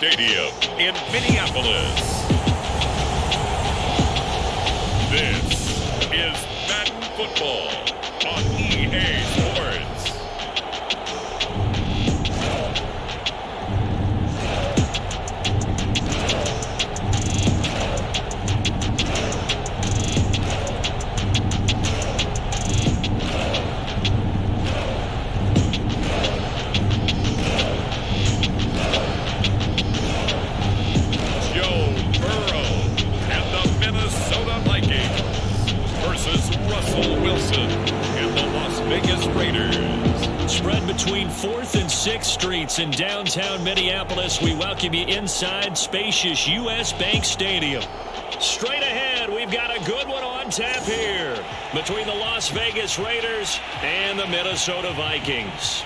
Stadium in Minneapolis. This is Madden Football on EA Sports. Between 4th and 6th Streets in downtown Minneapolis, we welcome you inside spacious U.S. Bank Stadium. Straight ahead, we've got a good one on tap here between the Las Vegas Raiders and the Minnesota Vikings.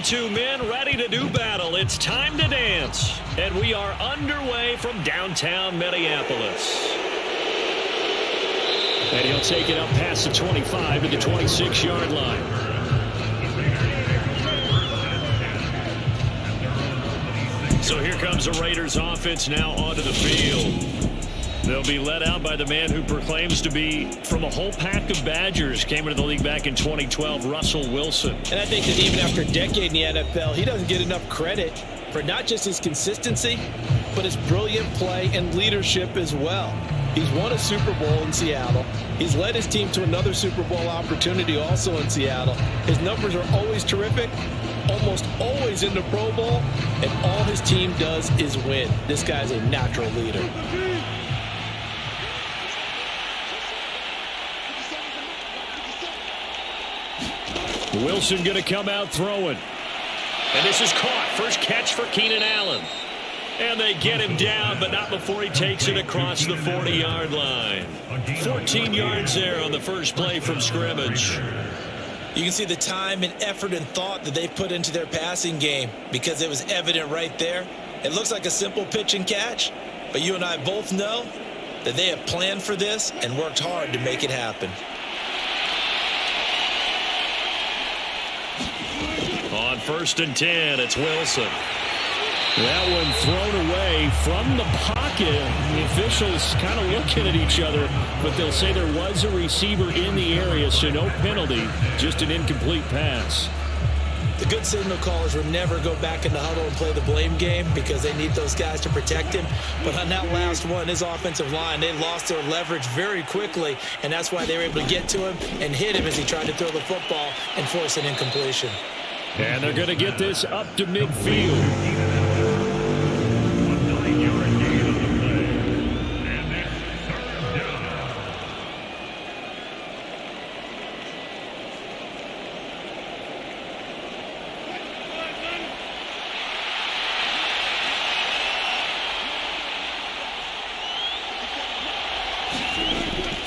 Two men ready to do battle. It's time to dance. And we are underway from downtown Minneapolis. And he'll take it up past the 25 to the 26-yard line. So here comes the Raiders offense now onto the field. They'll be led out by the man who proclaims to be from a whole pack of Badgers. Came into the league back in 2012, Russell Wilson. And I think that even after a decade in the NFL, he doesn't get enough credit for not just his consistency, but his brilliant play and leadership as well. He's won a Super Bowl in Seattle. He's led his team to another Super Bowl opportunity also in Seattle. His numbers are always terrific, almost always in the Pro Bowl, and all his team does is win. This guy's a natural leader. Wilson going to come out throwing. And this is caught. First catch for Keenan Allen. And they get him down, but not before he takes it across the 40-yard line. 14 yards there on the first play from scrimmage. You can see the time and effort and thought that they put into their passing game because it was evident right there. It looks like a simple pitch and catch, but you and I both know that they have planned for this and worked hard to make it happen. On 1st and 10, it's Wilson. That one thrown away from the pocket. The officials kind of looking at each other, but they'll say there was a receiver in the area, so no penalty, just an incomplete pass. The good signal callers will never go back in the huddle and play the blame game because they need those guys to protect him. But on that last one, his offensive line, they lost their leverage very quickly, and that's why they were able to get to him and hit him as he tried to throw the football and force an incompletion. And they're going to get this up to midfield.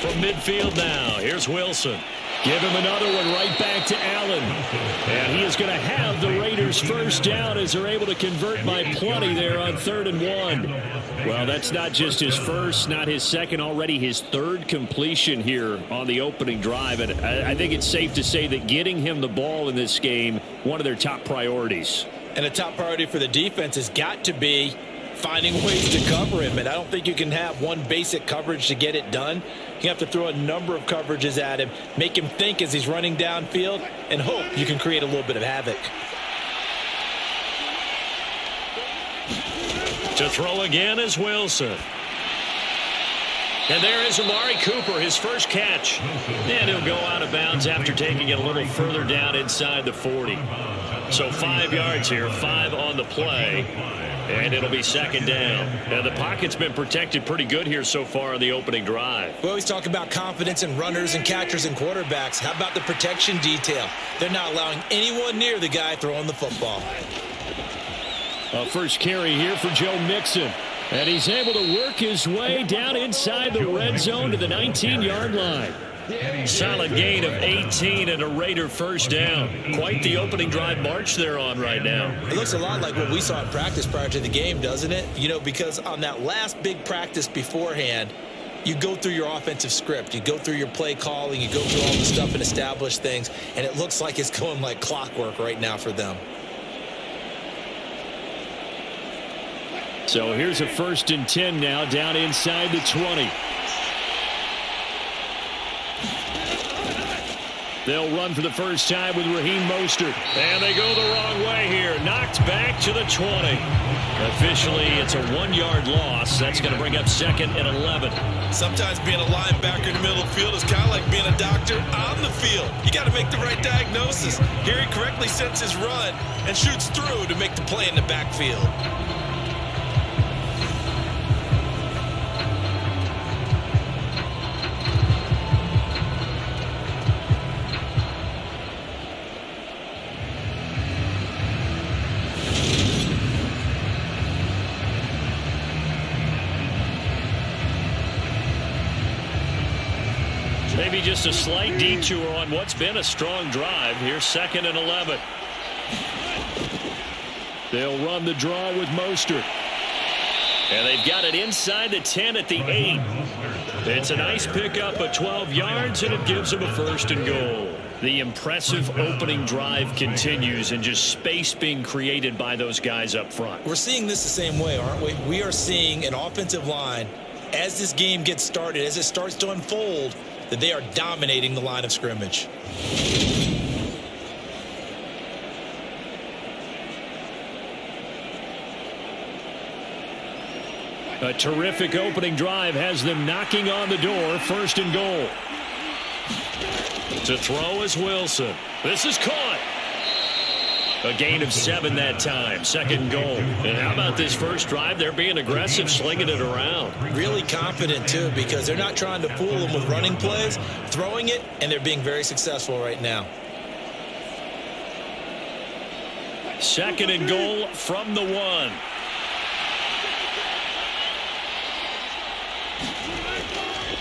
From midfield now, here's Wilson. Give him another one right back to Allen. And he is going to have the Raiders first down as they're able to convert by plenty there on 3rd and 1. Well, that's not just his first, not his second, already his third completion here on the opening drive. And I think it's safe to say that getting him the ball in this game, one of their top priorities. And a top priority for the defense has got to be finding ways to cover him. And I don't think you can have one basic coverage to get it done. You have to throw a number of coverages at him, make him think as he's running downfield, and hope you can create a little bit of havoc. To throw again is Wilson. And there is Amari Cooper, his first catch. And he'll go out of bounds after taking it a little further down inside the 40. So 5 yards here, 5 on the play. And it'll be 2nd down. Now, the pocket's been protected pretty good here so far on the opening drive. We always talk about confidence in runners and catchers and quarterbacks. How about the protection detail? They're not allowing anyone near the guy throwing the football. A first carry here for Joe Mixon. And he's able to work his way down inside the red zone to the 19-yard line. Solid gain of 18 and a Raider first down. Quite the opening drive march they're on right now. It looks a lot like what we saw in practice prior to the game, doesn't it? You know, because on that last big practice beforehand, you go through your offensive script. You go through your play calling. You go through all the stuff and establish things. And it looks like it's going like clockwork right now for them. So here's a 1st and 10 now down inside the 20. They'll run for the first time with Raheem Mostert. And they go the wrong way here. Knocked back to the 20. Officially, it's a 1-yard loss. That's going to bring up 2nd and 11. Sometimes being a linebacker in the middle of the field is kind of like being a doctor on the field. You got to make the right diagnosis. Here he correctly sets his run and shoots through to make the play in the backfield. Maybe just a slight detour on what's been a strong drive. Here's 2nd and 11. They'll run the draw with Mostert. And they've got it inside the 10 at the 8. It's a nice pickup of 12 yards, and it gives them a 1st and goal. The impressive opening drive continues, and just space being created by those guys up front. We're seeing this the same way, aren't we? We are seeing an offensive line, as this game gets started, as it starts to unfold, that they are dominating the line of scrimmage. A terrific opening drive has them knocking on the door. 1st and goal. To throw is Wilson. This is caught. A gain of 7 that time. 2nd goal. And how about this first drive? They're being aggressive, slinging it around. Really confident, too, because they're not trying to fool them with running plays, throwing it, and they're being very successful right now. 2nd and goal from the 1.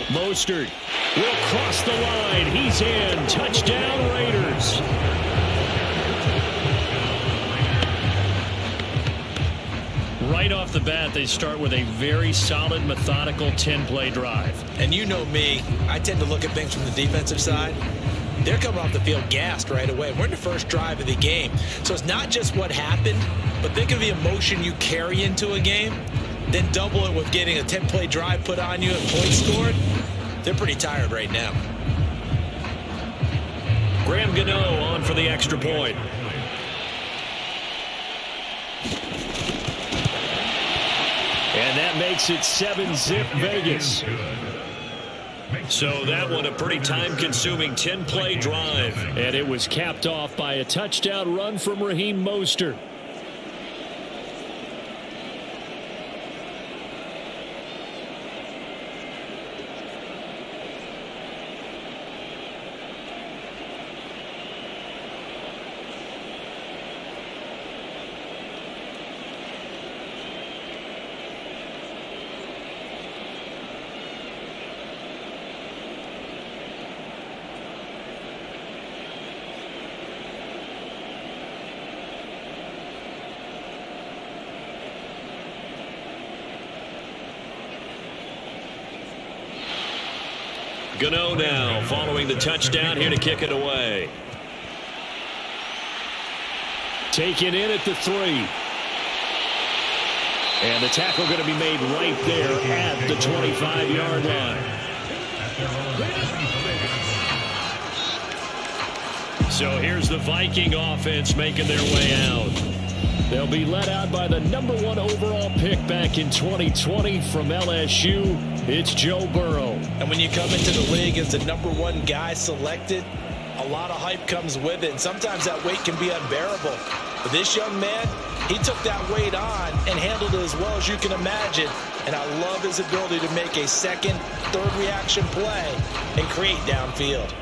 Mostert will cross the line. He's in. Touchdown, Raiders. Right off the bat, they start with a very solid, methodical 10-play drive. And you know me, I tend to look at things from the defensive side. They're coming off the field gassed right away. We're in the first drive of the game. So it's not just what happened, but think of the emotion you carry into a game. Then double it with getting a 10-play drive put on you and points scored. They're pretty tired right now. Graham Gano on for the extra point. And that makes it 7-zip Vegas. So that one a pretty time-consuming 10-play drive. And it was capped off by a touchdown run from Raheem Mostert. Gano now following the touchdown here to kick it away. Taken in at the 3. And the tackle going to be made right there at the 25-yard line. So here's the Viking offense making their way out. They'll be led out by the #1 overall pick back in 2020 from LSU. It's Joe Burrow. And when you come into the league as the #1 guy selected, a lot of hype comes with it. And sometimes that weight can be unbearable. But this young man, he took that weight on and handled it as well as you can imagine. And I love his ability to make a second, third reaction play and create downfield.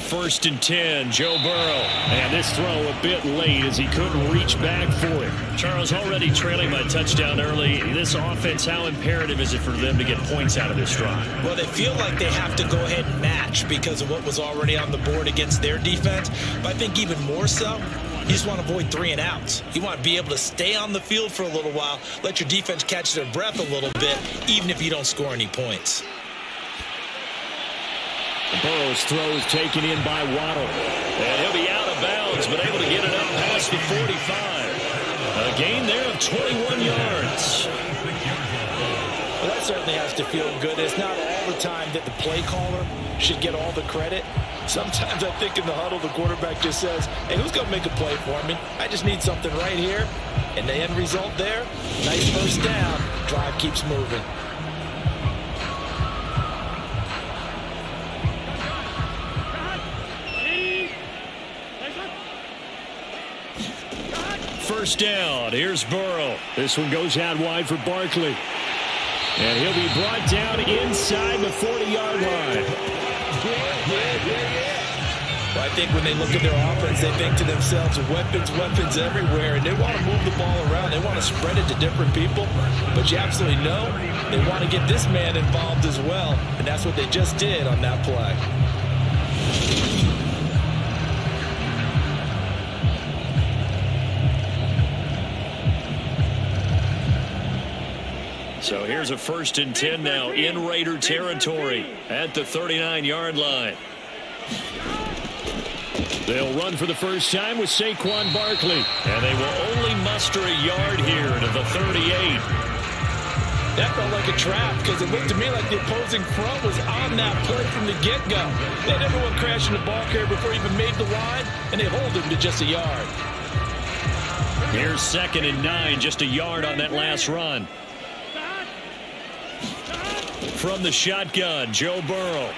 1st and 10. Joe Burrow. And this throw a bit late as he couldn't reach back for it. Charles, already trailing by touchdown early. This offense, how imperative is it for them to get points out of this drive? Well, they feel like they have to go ahead and match because of what was already on the board against their defense. But I think even more so, you just want to avoid 3 and outs. You want to be able to stay on the field for a little while, let your defense catch their breath a little bit, even if you don't score any points. Burrow's throw is taken in by Waddle. And he'll be out of bounds, but able to get it up past the 45. A gain there of 21 yards. Well, that certainly has to feel good. It's not all the time that the play caller should get all the credit. Sometimes I think in the huddle, the quarterback just says, hey, who's going to make a play for me? I just need something right here. And the end result there, nice first down. Drive keeps moving. First down. Here's Burrow. This one goes out wide for Barkley. And he'll be brought down inside the 40-yard line. Well, I think when they look at their offense, they think to themselves, weapons everywhere, and they want to move the ball around. They want to spread it to different people. But you absolutely know they want to get this man involved as well, and that's what they just did on that play. So here's a 1st and 10 now in Raider territory at the 39-yard line. They'll run for the first time with Saquon Barkley, and they will only muster a yard here to the 38. That felt like a trap because it looked to me like the opposing front was on that play from the get-go. They had everyone crashing the ball carrier before he even made the line, and they hold him to just a yard. Here's 2nd and 9, just a yard on that last run. From the shotgun, Joe Burrow.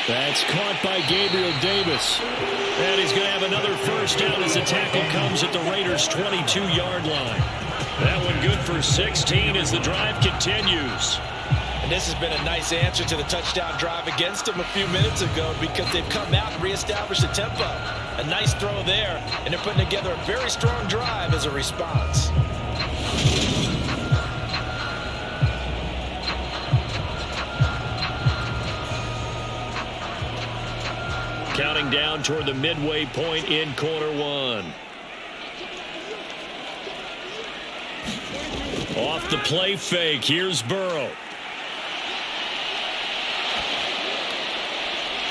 That's caught by Gabriel Davis. And he's going to have another first down as the tackle comes at the Raiders' 22-yard line. That one good for 16 as the drive continues. And this has been a nice answer to the touchdown drive against them a few minutes ago because they've come out and reestablished the tempo. A nice throw there, and they're putting together a very strong drive as a response. Counting down toward the midway point in quarter one. Off the play fake, here's Burrow.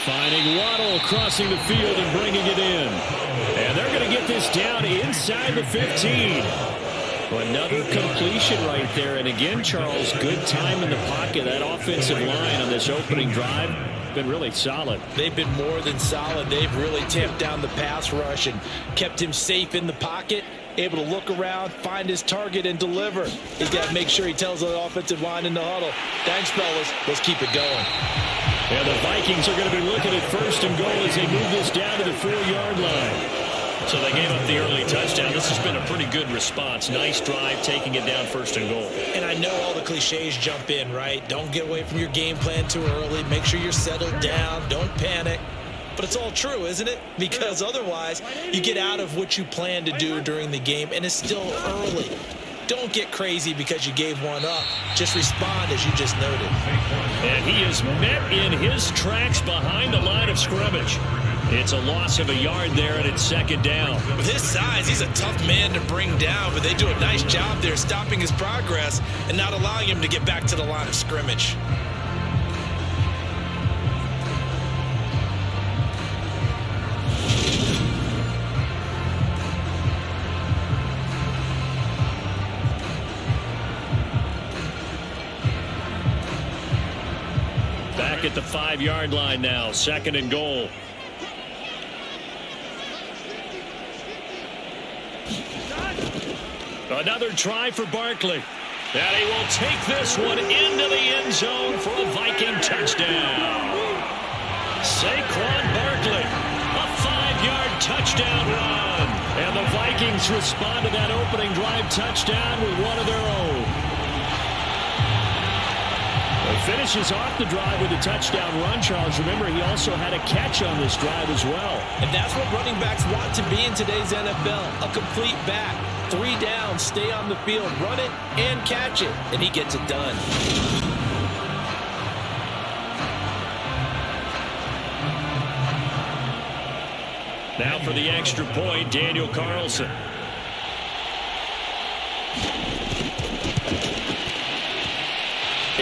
Finding Waddle crossing the field and bringing it in. And they're going to get this down inside the 15. Another completion right there. And again, Charles, good time in the pocket. That offensive line on this opening drive been really solid. They've been more than solid. They've really tamped down the pass rush and kept him safe in the pocket, able to look around, find his target, and deliver. He's got to make sure he tells the offensive line in the huddle, thanks, fellas. Let's keep it going. Yeah, the Vikings are going to be looking at 1st and goal as they move this down to the 4-yard line. So they gave up the early touchdown. This has been a pretty good response. Nice drive, taking it down 1st and goal. And I know all the cliches jump in, right? Don't get away from your game plan too early. Make sure you're settled down. Don't panic. But it's all true, isn't it? Because otherwise, you get out of what you plan to do during the game, and it's still early. Don't get crazy because you gave one up. Just respond as you just noted. And he is met in his tracks behind the line of scrimmage. It's a loss of a yard there, and it's 2nd down. With his size, he's a tough man to bring down, but they do a nice job there stopping his progress and not allowing him to get back to the line of scrimmage. Back at the 5-yard line now, 2nd and goal. Another try for Barkley. And he will take this one into the end zone for a Viking touchdown. Saquon Barkley, a 5-yard touchdown run. And the Vikings respond to that opening drive touchdown with one of their own. Finishes off the drive with a touchdown run, Charles. Remember, he also had a catch on this drive as well. And that's what running backs want to be in today's NFL, a complete back. 3 downs, stay on the field, run it, and catch it. And he gets it done. Now for the extra point, Daniel Carlson.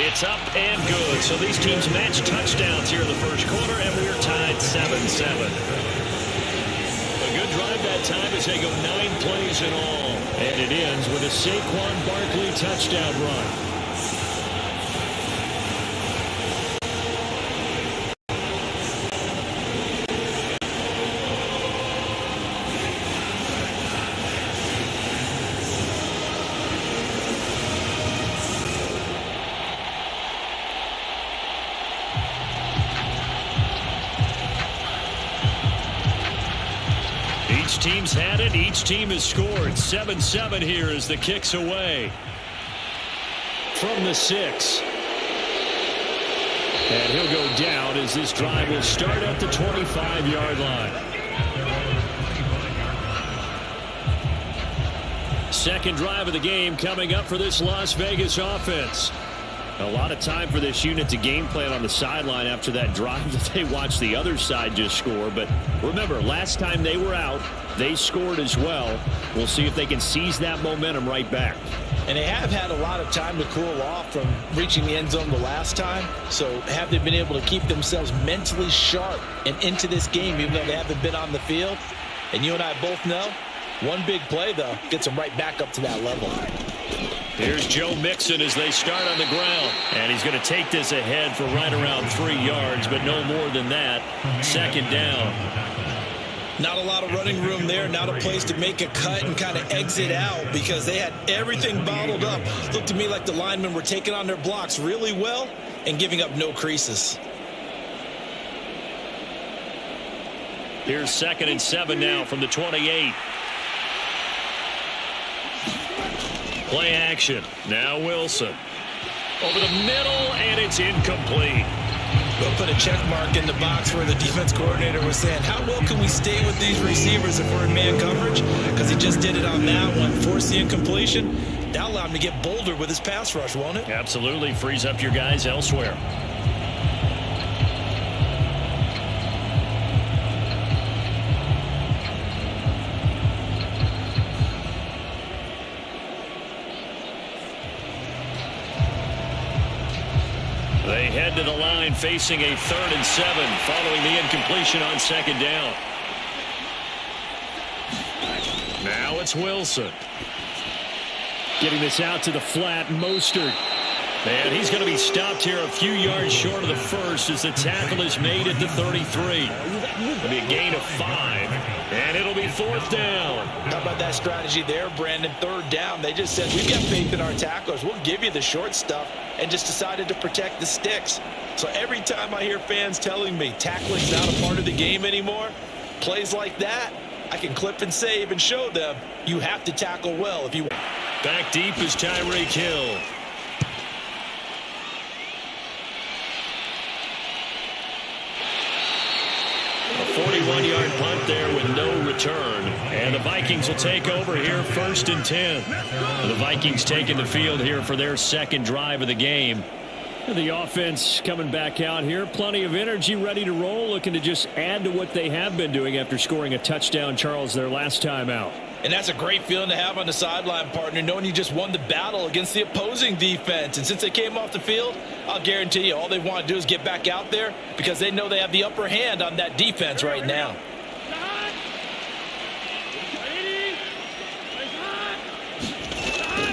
It's up and good. So these teams match touchdowns here in the first quarter, and we're tied 7-7. A good drive that time as they go 9 plays in all. And it ends with a Saquon Barkley touchdown run. Each team's had it. Each team has scored. 7-7 here as the kick's away. From the 6. And he'll go down as this drive will start at the 25-yard line. Second drive of the game coming up for this Las Vegas offense. A lot of time for this unit to game plan on the sideline after that drive that they watched the other side just score. But remember, last time they were out, they scored as well. We'll see if they can seize that momentum right back. And they have had a lot of time to cool off from reaching the end zone the last time. So have they been able to keep themselves mentally sharp and into this game even though they haven't been on the field? And you and I both know, one big play, though, gets them right back up to that level. Here's Joe Mixon as they start on the ground. And he's going to take this ahead for right around 3 yards, but no more than that. Second down. Not a lot of running room there. Not a place to make a cut and kind of exit out because they had everything bottled up. Looked to me like the linemen were taking on their blocks really well and giving up no creases. Here's 2nd and 7 now from the 28. Play action. Now Wilson. Over the middle, and it's incomplete. We'll put a check mark in the box where the defense coordinator was saying, how well can we stay with these receivers if we're in man coverage? Because he just did it on that one. Forced the incompletion. That'll allow him to get bolder with his pass rush, won't it? Absolutely. Frees up your guys elsewhere. They head to the line facing a 3rd and 7 following the incompletion on 2nd down. Now it's Wilson. Getting this out to the flat, Mostert. And he's going to be stopped here a few yards short of the first as the tackle is made at the 33. It'll be a gain of 5, and it'll be 4th down. How about that strategy there, Brandon? 3rd down. They just said, we've got faith in our tacklers. We'll give you the short stuff, and just decided to protect the sticks. So every time I hear fans telling me tackling's not a part of the game anymore, plays like that, I can clip and save and show them you have to tackle well if you want. Back deep is Tyreek Hill. A 41-yard punt there with no return. And the Vikings will take over here 1st and 10. The Vikings taking the field here for their 2nd drive of the game. And the offense coming back out here. Plenty of energy, ready to roll, looking to just add to what they have been doing after scoring a touchdown, Charles, their last time out. And that's a great feeling to have on the sideline, partner, knowing you just won the battle against the opposing defense. And since they came off the field, I'll guarantee you all they want to do is get back out there because they know they have the upper hand on that defense right now.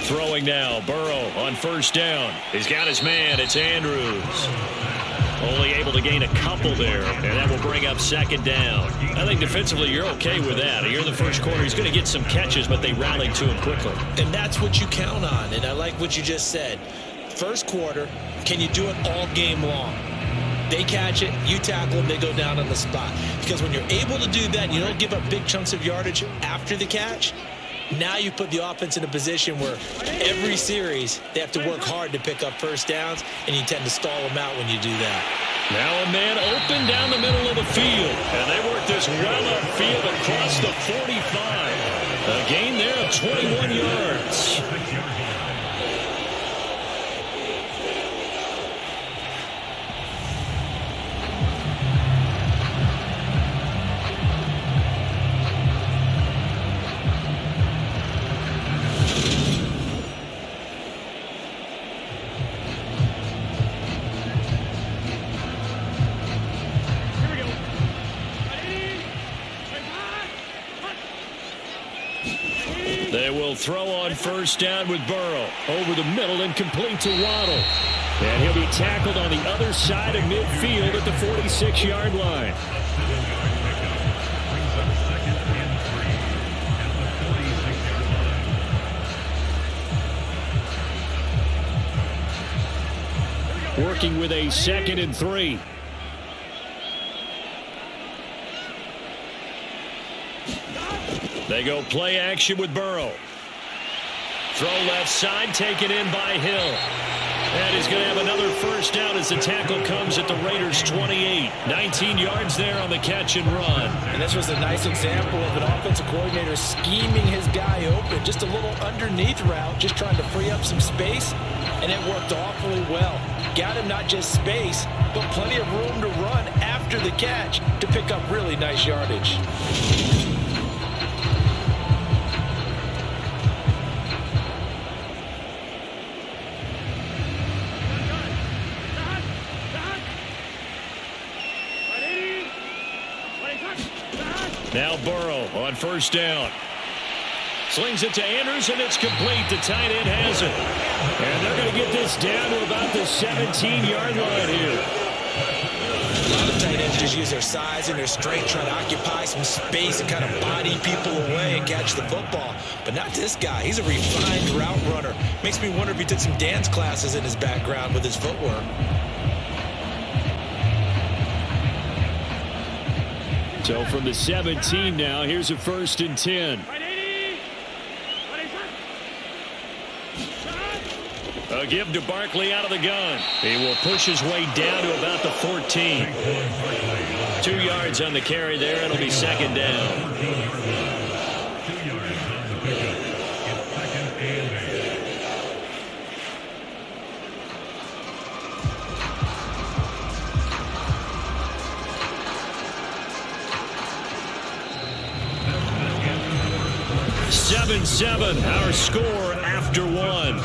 Throwing now, Burrow on 1st down. He's got his man, it's Andrews. Only able to gain a couple there, and that will bring up 2nd down. I think defensively you're okay with that. Here in the first quarter, he's going to get some catches, but they rallied to him quickly. And that's what you count on, and I like what you just said. First quarter, can you do it all game long? They catch it, you tackle them, they go down on the spot. Because when you're able to do that, you don't give up big chunks of yardage after the catch, Now you put the offense in a position where every series they have to work hard to pick up first downs, and you tend to stall them out when you do that. Now a man open down the middle of the field, and they work this well upfield across the 45. A gain there of 21 yards. They will throw on first down with Burrow. Over the middle and complete to Waddle. And he'll be tackled on the other side of midfield at the 46-yard line. Working with a 2nd and 3. They go play action with Burrow. Throw left side, taken in by Hill. And he's going to have another first down as the tackle comes at the Raiders' 28. 19 yards there on the catch and run. And this was a nice example of an offensive coordinator scheming his guy open. Just a little underneath route, just trying to free up some space. And it worked awfully well. Got him not just space, but plenty of room to run after the catch to pick up really nice yardage. Now Burrow on first down. Slings it to Andrews, and it's complete. The tight end has it. And they're going to get this down to about the 17-yard line here. A lot of tight ends just use their size and their strength, trying to occupy some space and kind of body people away and catch the football. But not this guy. He's a refined route runner. Makes me wonder if he took some dance classes in his background with his footwork. So from the 17 now, here's a 1st and 10. A give to Barkley out of the gun. He will push his way down to about the 14. 2 yards on the carry there. It'll be 2nd down. 7-7, our score after 1.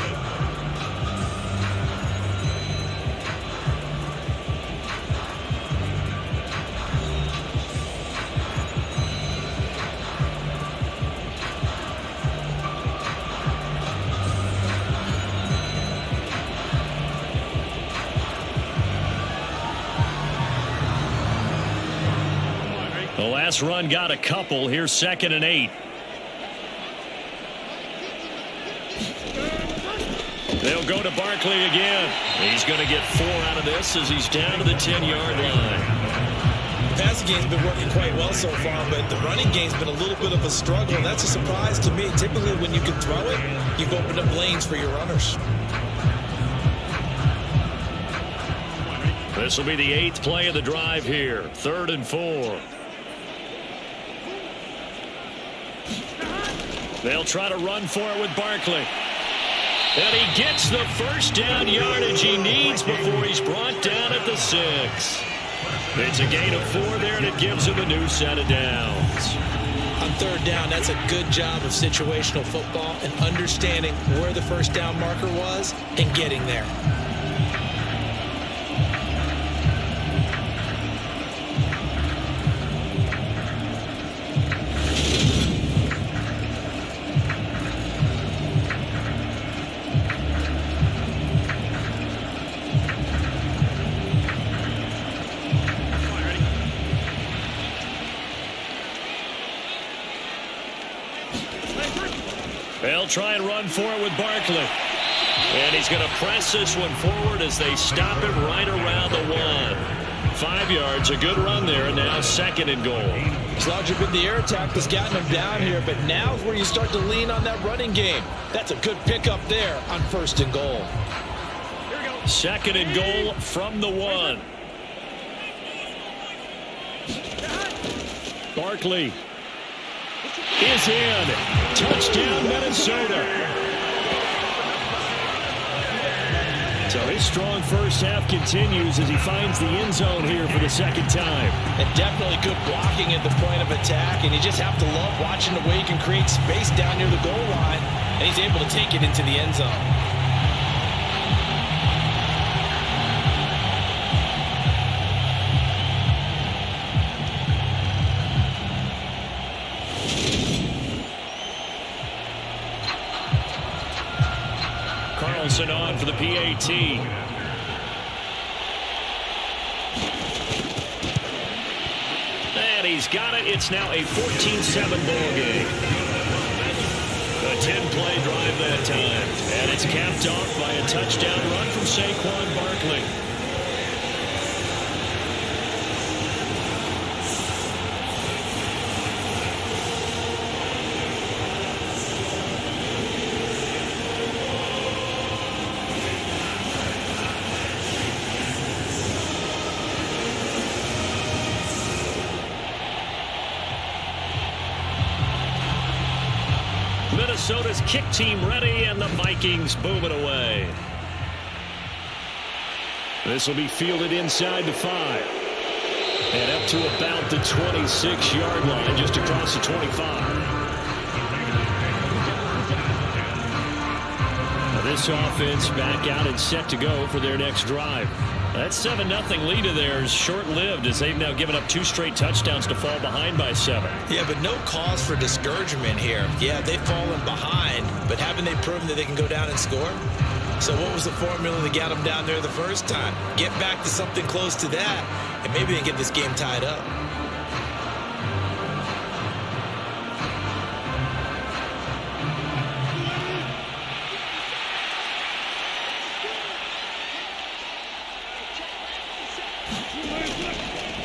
The last run got a couple. Here's 2nd and 8. They'll go to Barkley again. He's going to get 4 out of this as he's down to the 10-yard line. The passing game's been working quite well so far, but the running game's been a little bit of a struggle, and that's a surprise to me. Typically, when you can throw it, you've opened up lanes for your runners. This will be the 8th play of the drive here. 3rd and 4. They'll try to run for it with Barkley. And he gets the first down yardage he needs before he's brought down at the 6. It's a gain of 4 there, and it gives him a new set of downs. On 3rd down, that's a good job of situational football and understanding where the first down marker was and getting there. They'll try and run for it with Barkley. And he's going to press this one forward as they stop him right around the 1. 5 yards. A good run there, and now 2nd and goal. As larger been the air attack that's gotten him down here, but now's where you start to lean on that running game. That's a good pickup there on 1st and goal. 2nd and goal from the 1. Barkley is in. Touchdown, Minnesota. So his strong first half continues as he finds the end zone here for the 2nd time. And definitely good blocking at the point of attack, and you just have to love watching the way he can create space down near the goal line, and he's able to take it into the end zone. Carlson on for the PAT. And he's got it. It's now a 14-7 ball game. A 10-play drive that time. And it's capped off by a touchdown run from Saquon Barkley. Minnesota's kick team ready, and the Vikings boom it away. This will be fielded inside the 5. And up to about the 26-yard line, just across the 25. Now this offense back out and set to go for their next drive. That 7-0 lead of theirs short-lived as they've now given up 2 straight touchdowns to fall behind by 7. Yeah, but no cause for discouragement here. Yeah, they've fallen behind, but haven't they proven that they can go down and score? So what was the formula that got them down there the first time? Get back to something close to that, and maybe they get this game tied up.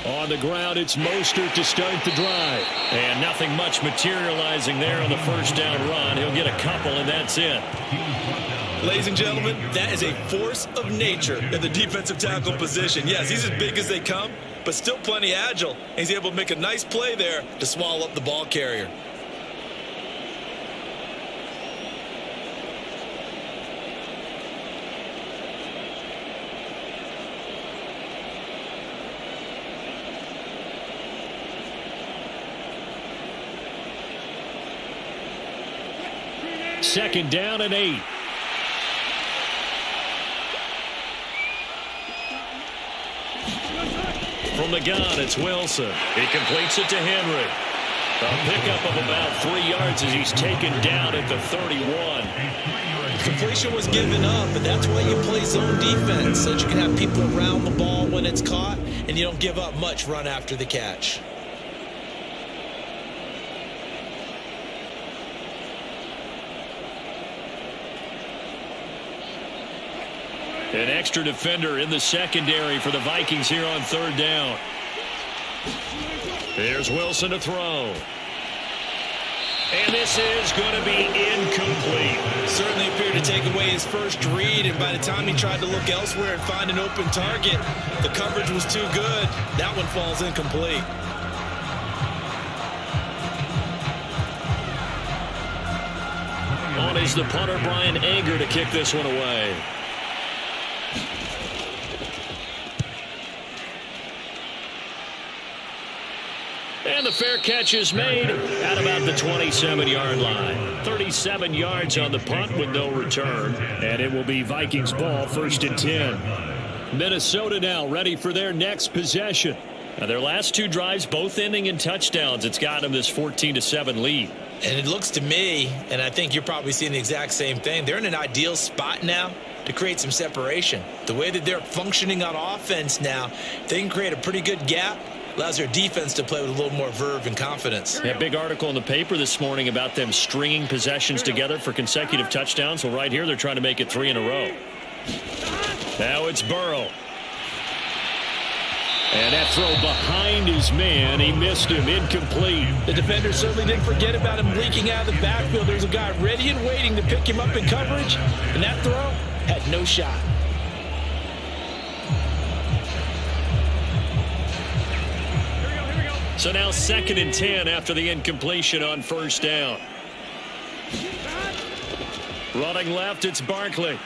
On the ground, it's Mostert to start the drive. And nothing much materializing there on the first down run. He'll get a couple, and that's it. Ladies and gentlemen, that is a force of nature in the defensive tackle position. Yes, he's as big as they come, but still plenty agile. He's able to make a nice play there to swallow up the ball carrier. Second down and 8. From the gun, it's Wilson. He completes it to Henry. A pickup of about 3 yards as he's taken down at the 31. Completion was given up, but that's why you play zone defense, so that you can have people around the ball when it's caught, and you don't give up much run after the catch. An extra defender in the secondary for the Vikings here on 3rd down. Here's Wilson to throw. And this is going to be incomplete. Certainly appeared to take away his first read, and by the time he tried to look elsewhere and find an open target, the coverage was too good. That one falls incomplete. On is the punter, Brian Anger, to kick this one away. And the fair catch is made at about the 27-yard line. 37 yards on the punt with no return. And it will be Vikings ball, 1st and 10. Minnesota now ready for their next possession. Now their last 2 drives, both ending in touchdowns. It's got them this 14-7 lead. And it looks to me, and I think you're probably seeing the exact same thing, they're in an ideal spot now to create some separation. The way that they're functioning on offense now, they can create a pretty good gap. Allows their defense to play with a little more verve and confidence. Yeah, big article in the paper this morning about them stringing possessions together for consecutive touchdowns. Well, right here, they're trying to make it 3 in a row. Now it's Burrow. And that throw behind his man, he missed him, incomplete. The defender certainly didn't forget about him leaking out of the backfield. There's a guy ready and waiting to pick him up in coverage, and that throw had no shot. So now 2nd and 10 after the incompletion on first down. Running left, it's Barkley.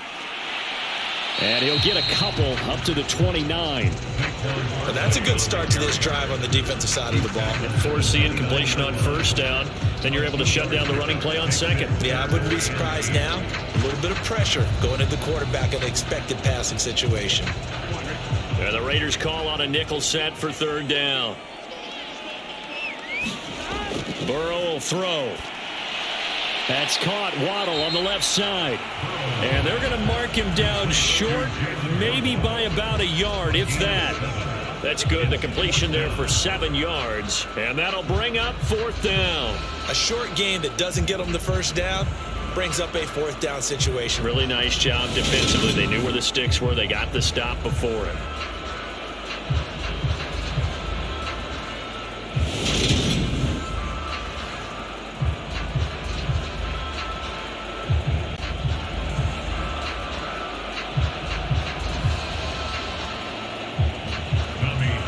And he'll get a couple up to the 29. Well, that's a good start to this drive on the defensive side of the ball. Force the incompletion on first down. Then you're able to shut down the running play on second. Yeah, I wouldn't be surprised now. A little bit of pressure going at the quarterback in an expected passing situation. And the Raiders call on a nickel set for 3rd down. Burrow will throw. That's caught. Waddle on the left side. And they're going to mark him down short, maybe by about a yard, if that. That's good. The completion there for 7 yards. And that'll bring up 4th down. A short gain that doesn't get them the first down brings up a 4th down situation. Really nice job defensively. They knew where the sticks were. They got the stop before it.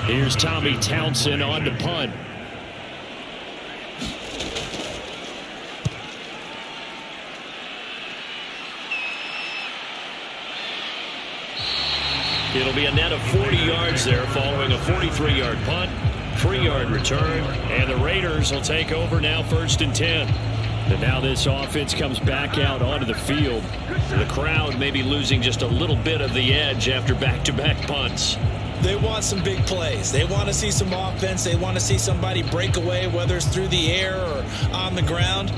Here's Tommy Townsend on the punt. It'll be a net of 40 yards there following a 43-yard punt, 3-yard return, and the Raiders will take over now 1st and 10. And now this offense comes back out onto the field. The crowd may be losing just a little bit of the edge after back-to-back punts. They want some big plays. They want to see some offense. They want to see somebody break away, whether it's through the air or on the ground.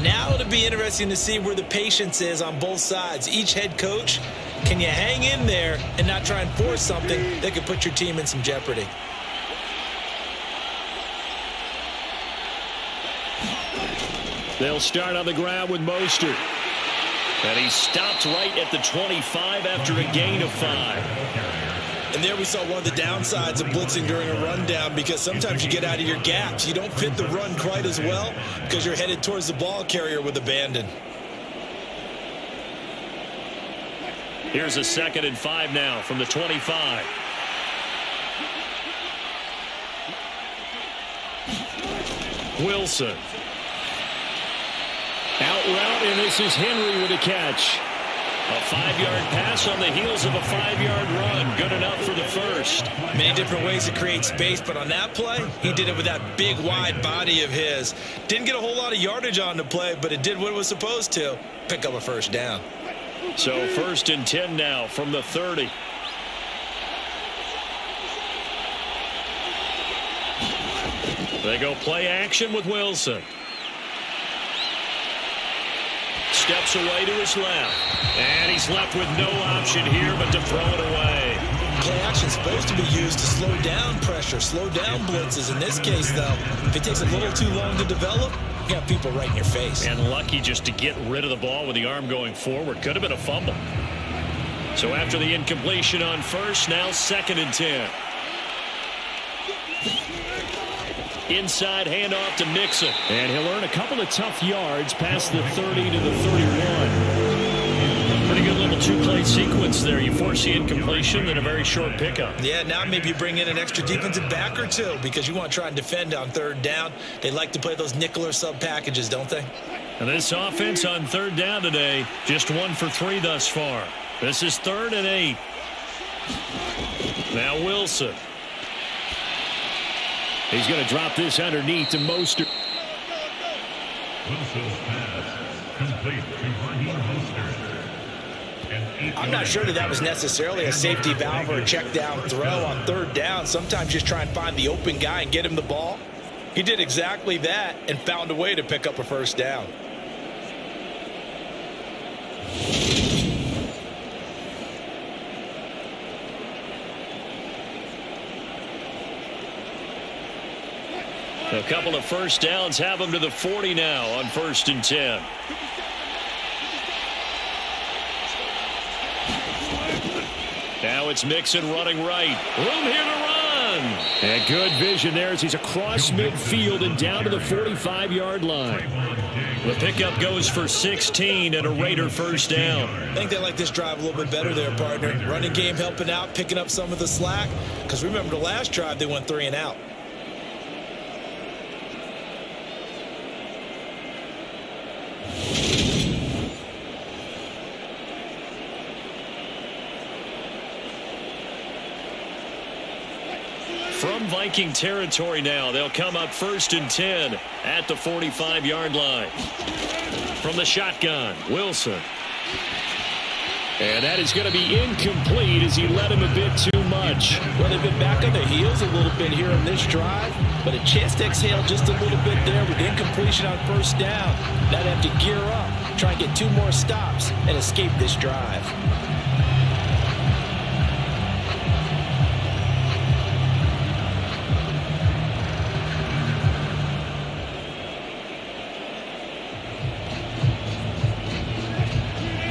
Now it'll be interesting to see where the patience is on both sides. Each head coach, can you hang in there and not try and force something that could put your team in some jeopardy? They'll start on the ground with Mostert. And he stopped right at the 25 after a gain of 5. And there we saw one of the downsides of blitzing during a rundown, because sometimes you get out of your gaps. You don't fit the run quite as well because you're headed towards the ball carrier with abandon. Here's a 2nd and 5 now from the 25. Wilson. Out route, and this is Henry with a catch. A 5-yard pass on the heels of a 5-yard run. Good enough for the first. Many different ways to create space, but on that play, he did it with that big, wide body of his. Didn't get a whole lot of yardage on the play, but it did what it was supposed to. Pick up a 1st down. So 1st and 10 now from the 30. They go play action with Wilson. Steps away to his left. And he's left with no option here but to throw it away. Play action is supposed to be used to slow down pressure, slow down blitzes. In this case, though, if it takes a little too long to develop, you got people right in your face. And lucky just to get rid of the ball with the arm going forward. Could have been a fumble. So after the incompletion on first, now 2nd and 10. Inside handoff to Mixon. And he'll earn a couple of tough yards past the 30 to the 31. Pretty good little 2-play sequence there. You force the incompletion, then a very short pickup. Yeah, now maybe you bring in an extra defensive back or two because you want to try and defend on 3rd down. They like to play those nickel or sub packages, don't they? And this offense on 3rd down today, just 1 for 3 thus far. This is 3rd and 8. Now Wilson. He's going to drop this underneath to Mostert. I'm not sure that was necessarily a safety valve or a check down throw on 3rd down. Sometimes just try and find the open guy and get him the ball. He did exactly that and found a way to pick up a 1st down. A couple of 1st downs have them to the 40 now on 1st and 10. Now it's Mixon running right. Room here to run. run. And good vision there as he's across midfield and down to the 45-yard line. The pickup goes for 16 and a Raider first down. I think they like this drive a little bit better there, partner. Running game helping out, picking up some of the slack. Because remember the last drive, they went 3 and out. From Viking territory now, they'll come up 1st and 10 at the 45-yard line. From the shotgun, Wilson. And that is going to be incomplete as he led him a bit too much. Well, they've been back on their heels a little bit here on this drive, but a chance to exhale just a little bit there with incompletion on 1st down. Now they have to gear up, try and get 2 more stops, and escape this drive.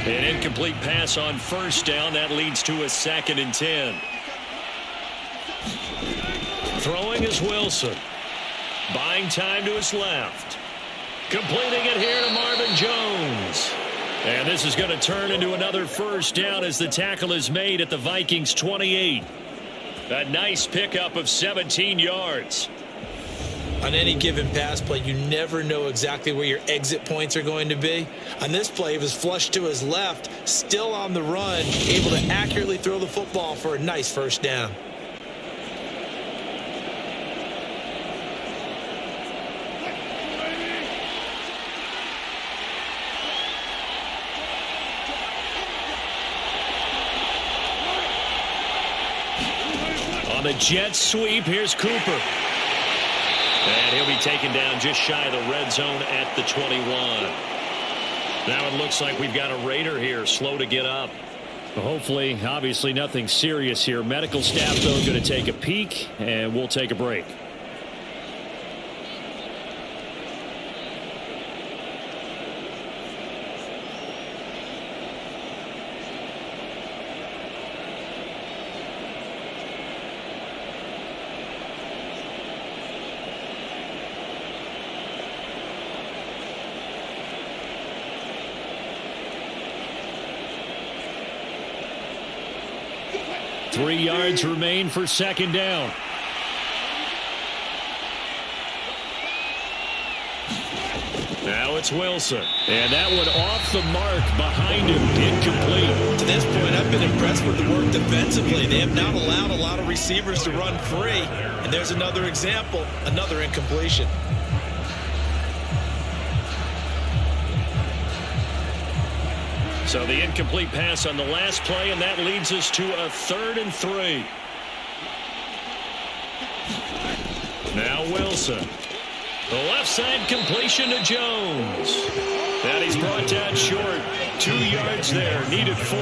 An incomplete pass on 1st down. That leads to a 2nd and 10. Throwing is Wilson. Buying time to his left. Completing it here to Marvin Jones. And this is going to turn into another 1st down as the tackle is made at the Vikings 28. A nice pickup of 17 yards. On any given pass play, you never know exactly where your exit points are going to be. On this play, it was flushed to his left, still on the run, able to accurately throw the football for a nice 1st down. On the jet sweep, here's Cooper. And he'll be taken down just shy of the red zone at the 21. Now it looks like we've got a Raider here, slow to get up. Well, hopefully, obviously nothing serious here. Medical staff, though, going to take a peek, and we'll take a break. Three yards remain for 2nd down. Now it's Wilson. And that one off the mark behind him. Incomplete. To this point, I've been impressed with the work defensively. They have not allowed a lot of receivers to run free. And there's another example, another incompletion. So the incomplete pass on the last play, and that leads us to a 3rd and 3. Now Wilson. The left side completion to Jones. And he's brought down short. 2 yards there. Needed 4.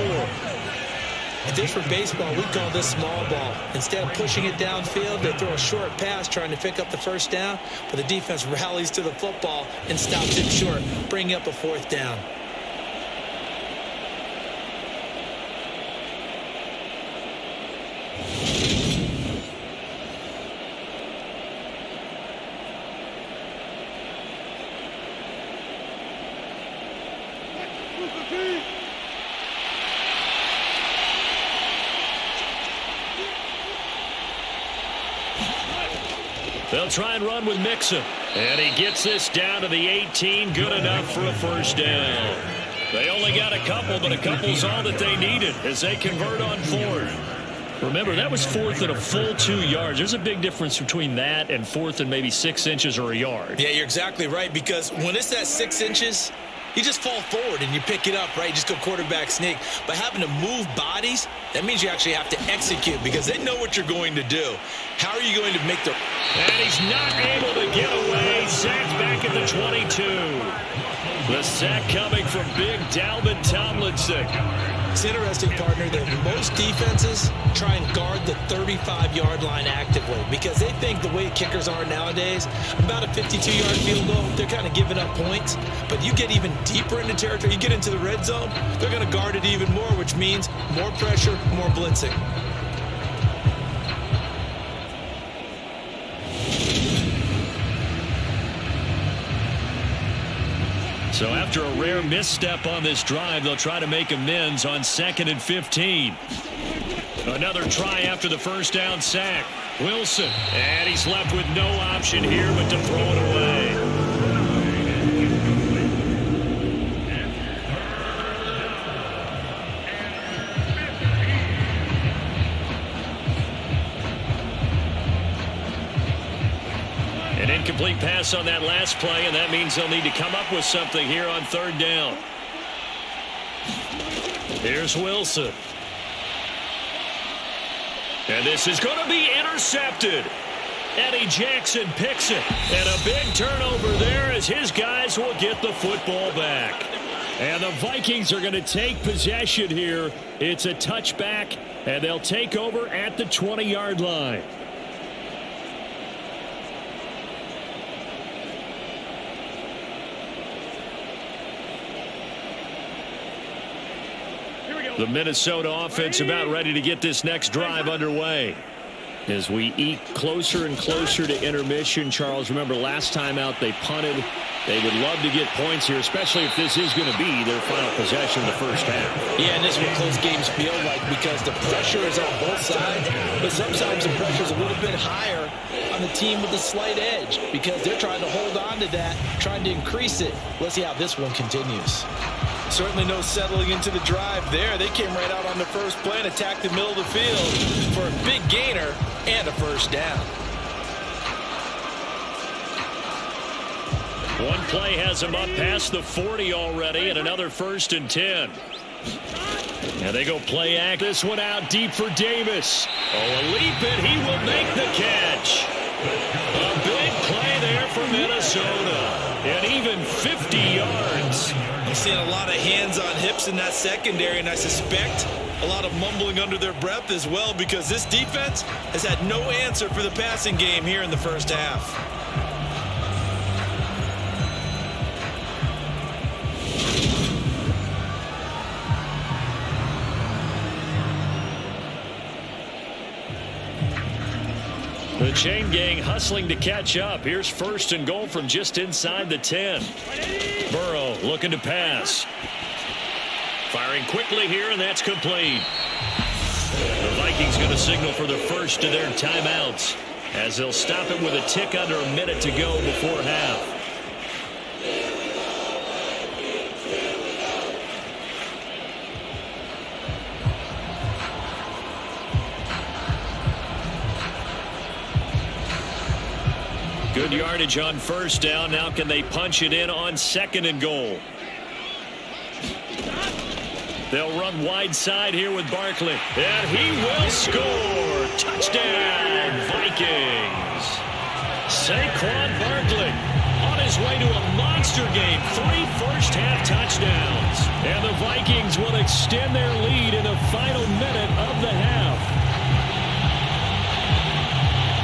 If this were baseball, we'd call this small ball. Instead of pushing it downfield, they throw a short pass trying to pick up the 1st down, but the defense rallies to the football and stops it short, bringing up a 4th down. They'll try and run with Mixon. And he gets this down to the 18. Good enough for a 1st down. They only got a couple, but a couple's all that they needed as they convert on 4th. Remember, that was 4th and a full 2 yards. There's a big difference between that and 4th and maybe 6 inches or a yard. Yeah, you're exactly right, because when it's that 6 inches, you just fall forward and you pick it up, right? You just go quarterback sneak. But having to move bodies, that means you actually have to execute because they know what you're going to do. How are you going to make the... And he's not able to get away. Sacked back at the 22. The sack coming from big Dalvin Tomlinson. It's interesting, partner, that most defenses try and guard the 35-yard line actively because they think the way kickers are nowadays, about a 52-yard field goal, they're kind of giving up points. But you get even deeper into territory, you get into the red zone, they're going to guard it even more, which means more pressure, more blitzing. So after a rare misstep on this drive, they'll try to make amends on 2nd and 15. Another try after the first down sack. Wilson, and he's left with no option here but to throw it away. An incomplete pass on that last play, and that means they'll need to come up with something here on 3rd down. Here's Wilson. And this is going to be intercepted. Eddie Jackson picks it. And a big turnover there as his guys will get the football back. And the Vikings are going to take possession here. It's a touchback, and they'll take over at the 20-yard line. The Minnesota offense about ready to get this next drive underway. As we eke closer and closer to intermission, Charles, remember last time out they punted. They would love to get points here, especially if this is going to be their final possession of the first half. Yeah, and this is what close games feel like because the pressure is on both sides, but sometimes the pressure is a little bit higher on the team with the slight edge because they're trying to hold on to that, trying to increase it. Let's see how this one continues. Certainly no settling into the drive there. They came right out on the first play and attacked the middle of the field for a big gainer and a first down. One play has him up past the 40 already, and another 1st and 10. And they go play act. This one out deep for Davis. Oh, a leap, and he will make the catch. A big play there for Minnesota. And even 50 yards. I'm seeing a lot of hands on hips in that secondary, and I suspect a lot of mumbling under their breath as well because this defense has had no answer for the passing game here in the first half. The chain gang hustling to catch up. Here's 1st and goal from just inside the 10. Burrow looking to pass. Firing quickly here, and that's complete. The Vikings going to signal for the first of their timeouts as they'll stop it with a tick under a minute to go before half. Good yardage on 1st down. Now can they punch it in on 2nd and goal? They'll run wide side here with Barkley. And he will score. Touchdown, Vikings. Saquon Barkley on his way to a monster game. 3 first-half touchdowns. And the Vikings will extend their lead in the final minute of the half.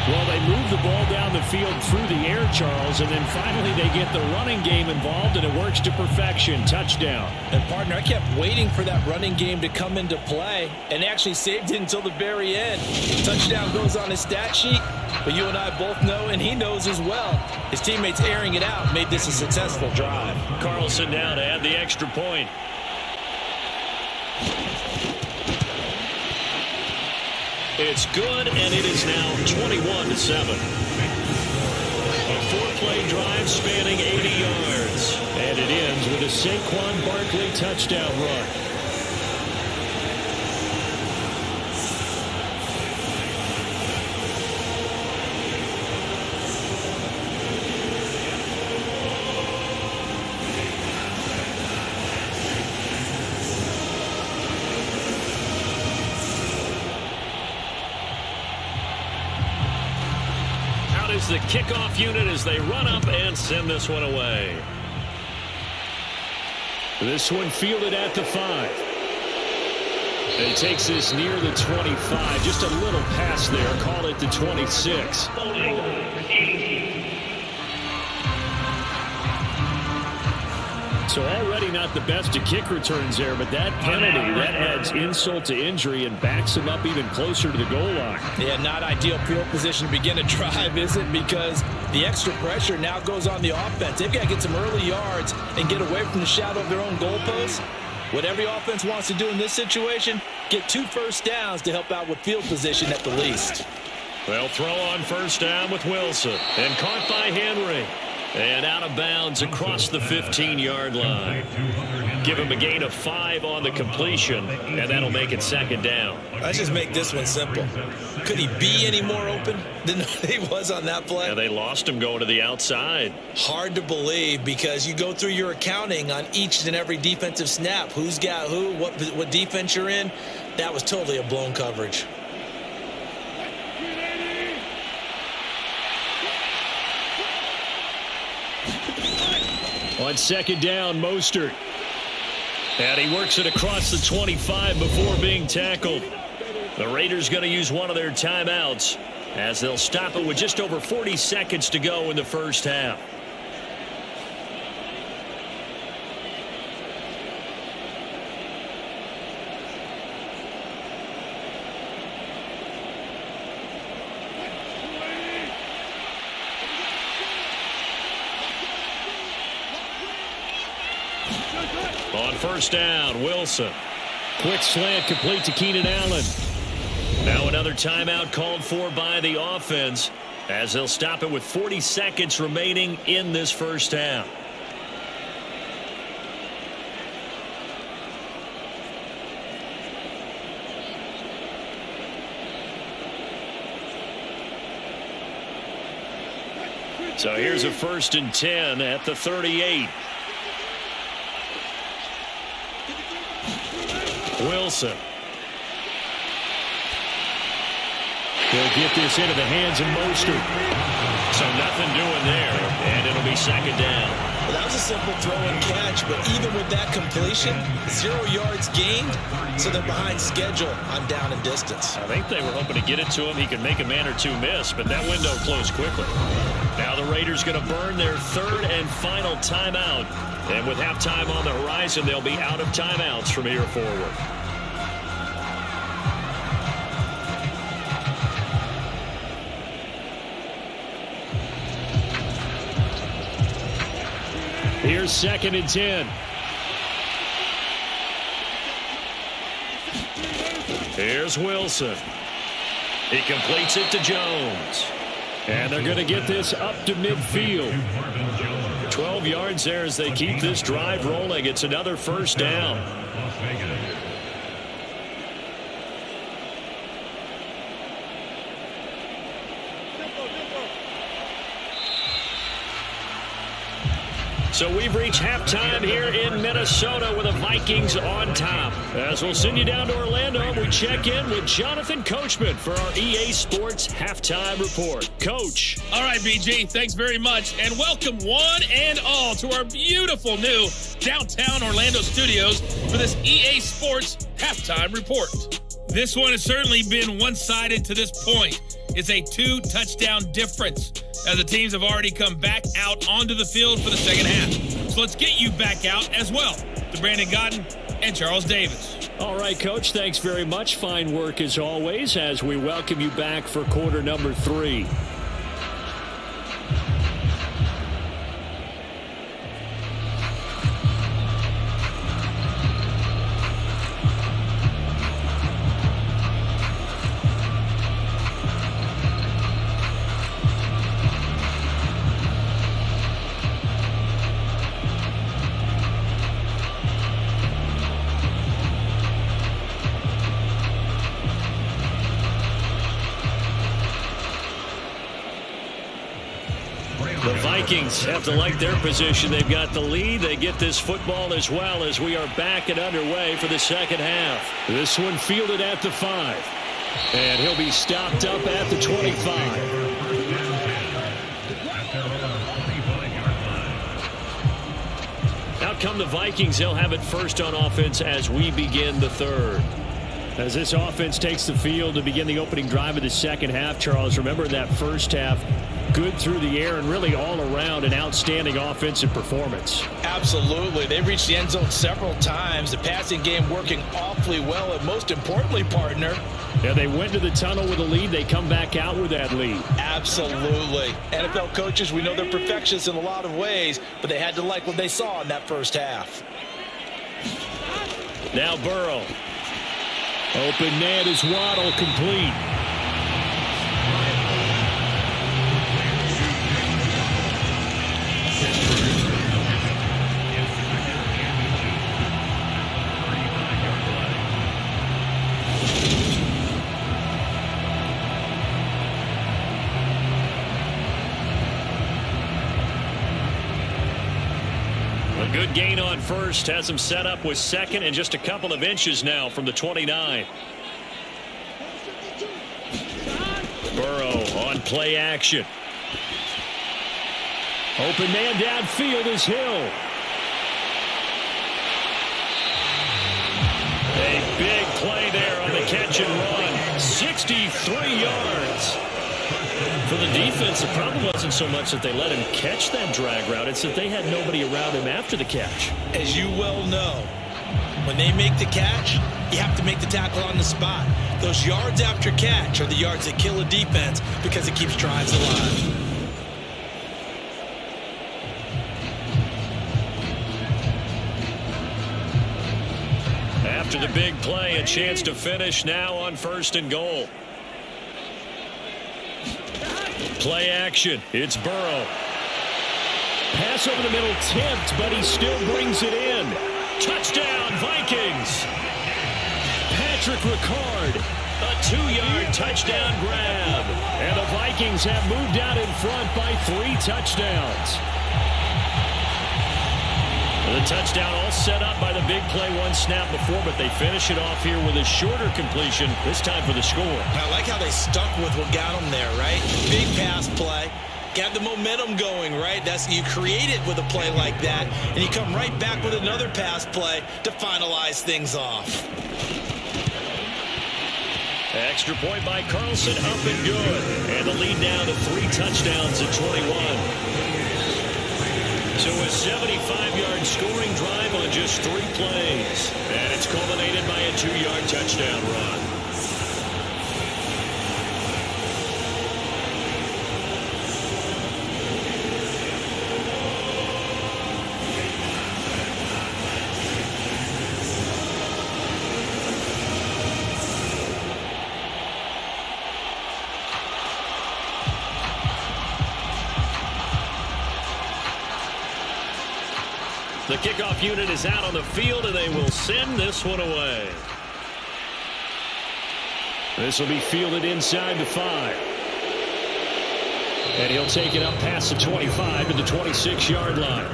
Well, they move the ball down the field through the air, Charles, and then finally they get the running game involved, and it works to perfection. Touchdown. And, partner, I kept waiting for that running game to come into play and actually saved it until the very end. Touchdown goes on his stat sheet, but you and I both know, and he knows as well, his teammates airing it out made this a successful drive. Carlson now to add the extra point. It's good, and it is now 21-7. A 4-play drive spanning 80 yards. And it ends with a Saquon Barkley touchdown run. The kickoff unit as they run up and send this one away. This one fielded at the 5. It takes this near the 25. Just a little pass there. Call it the 26. So already not the best of kick returns there, but that penalty, that adds insult to injury and backs him up even closer to the goal line. Yeah, not ideal field position to begin a drive, is it? Because the extra pressure now goes on the offense. They've got to get some early yards and get away from the shadow of their own goalposts. What every offense wants to do in this situation, get 2 first downs to help out with field position at the least. Well, throw on first down with Wilson. And caught by Henry. And out of bounds across the 15-yard line. Give him a gain of 5 on the completion, and that'll make it second down. Let's just make this one simple. Could he be any more open than he was on that play? Yeah, they lost him going to the outside. Hard to believe because you go through your accounting on each and every defensive snap. Who's got who, what defense you're in. That was totally a blown coverage. On second down, Mostert. And he works it across the 25 before being tackled. The Raiders going to use one of their timeouts as they'll stop it with just over 40 seconds to go in the first half. On first down, Wilson. Quick slant complete to Keenan Allen. Now another timeout called for by the offense as they'll stop it with 40 seconds remaining in this first half. So here's a 1st and 10 at the 38. Wilson. They'll get this into the hands of Mostert. So nothing doing there, and it'll be second down. Well, that was a simple throw and catch, but even with that completion, 0 yards gained, so they're behind schedule on down and distance. I think they were hoping to get it to him. He could make a man or two miss, but that window closed quickly. Now the Raiders going to burn their 3rd and final timeout. And with halftime on the horizon, they'll be out of timeouts from here forward. Here's 2nd and 10. Here's Wilson. He completes it to Jones. And they're going to get this up to midfield. 12 yards there as they keep this drive rolling. It's another first down. So we've reached halftime here in Minnesota with the Vikings on top. As we'll send you down to Orlando, we check in with Jonathan Coachman for our EA Sports Halftime Report. Coach. All right, BG, thanks very much. And welcome one and all to our beautiful new downtown Orlando studios for this EA Sports Halftime Report. This one has certainly been one-sided to this point. It's a 2-touchdown difference as the teams have already come back out onto the field for the second half. So let's get you back out as well to Brandon Godden and Charles Davis. All right, Coach, thanks very much. Fine work as always as we welcome you back for quarter number 3. The Vikings have to like their position. They've got the lead. They get this football as well as we are back and underway for the second half. This one fielded at the 5. And he'll be stopped up at the 25. Out come the Vikings. They'll have it first on offense as we begin the 3rd. As this offense takes the field to begin the opening drive of the second half, Charles, remember in that first half, looked good through the air and really all around an outstanding offensive performance. Absolutely. They reached the end zone several times. The passing game working awfully well, and most importantly, partner, Yeah, they went to the tunnel with a lead. They come back out with that lead. absolutely. NFL coaches, we know they're perfectionists in a lot of ways, but they had to like what they saw in that first half. Now Burrow. Open man is Waddle, complete. A good gain on first, has him set up with second and just a couple of inches now from the 29. Burrow on play action. Open man downfield is Hill. A big play there on the catch and run. 63 yards. For the defense, the problem wasn't so much that they let him catch that drag route. It's that they had nobody around him after the catch. As you well know, when they make the catch, you have to make the tackle on the spot. Those yards after catch are the yards that kill a defense because it keeps drives alive. After the big play, a chance to finish now on 1st and goal. Play action. It's Burrow. Pass over the middle, tipped, but he still brings it in. Touchdown, Vikings. Patrick Ricard, a 2-yard touchdown grab. And the Vikings have moved out in front by 3 touchdowns. The touchdown all set up by the big play one snap before, but they finish it off here with a shorter completion, this time for the score. I like how they stuck with what got them there, right? Big pass play. Got the momentum going, right? You create it with a play like that, and you come right back with another pass play to finalize things off. Extra point by Carlson, up and good. And the lead down to 3 touchdowns at 21. So a 75-yard scoring drive on just 3 plays. And it's culminated by a 2-yard touchdown run. The kickoff unit is out on the field, and they will send this one away. This will be fielded inside the 5. And he'll take it up past the 25 to the 26-yard line.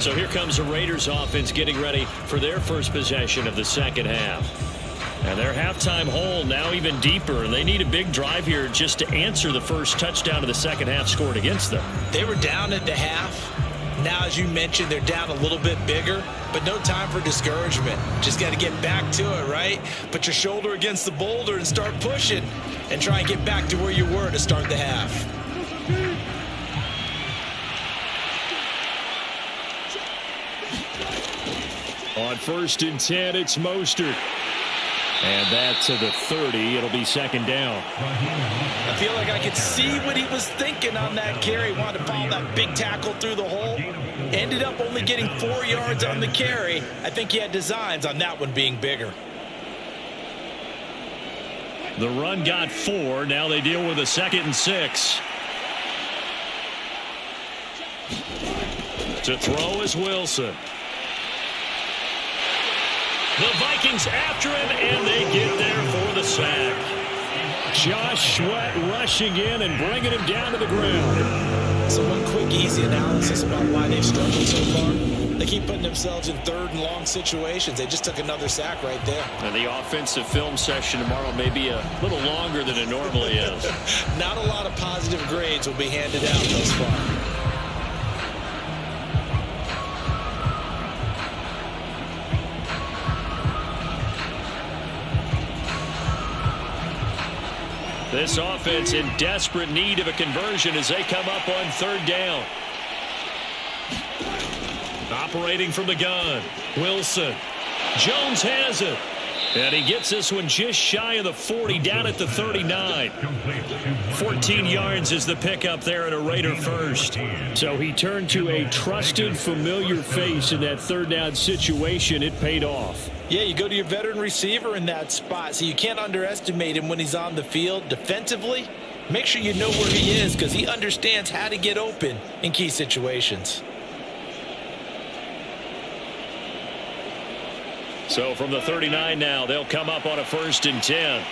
So here comes the Raiders offense getting ready for their first possession of the second half. And their halftime hole now even deeper, and they need a big drive here just to answer the first touchdown of the second half scored against them. They were down at the half. Now, as you mentioned, they're down a little bit bigger, but no time for discouragement. Just got to get back to it, right? Put your shoulder against the boulder and start pushing and try and get back to where you were to start the half. On 1st and 10, it's Mostert. And that to the 30. It'll be second down. I feel like I could see what he was thinking on that carry. Wanted to follow that big tackle through the hole. Ended up only getting 4 yards on the carry. I think he had designs on that one being bigger. The run got 4. Now they deal with a 2nd and 6. To throw is Wilson. The Vikings after him, and they get there for the sack. Josh Sweat rushing in and bringing him down to the ground. So one quick, easy analysis about why they've struggled so far. They keep putting themselves in 3rd and long situations. They just took another sack right there. And the offensive film session tomorrow may be a little longer than it normally is. Not a lot of positive grades will be handed out thus far. This offense in desperate need of a conversion as they come up on third down. Operating from the gun, Wilson. Jones has it. And he gets this one just shy of the 40, down at the 39. 14 yards is the pickup there at a Raider first. So he turned to a trusted, familiar face in that third down situation. It paid off. Yeah, you go to your veteran receiver in that spot, so you can't underestimate him when he's on the field. Defensively, make sure you know where he is because he understands how to get open in key situations. So from the 39 now, they'll come up on a 1st and 10.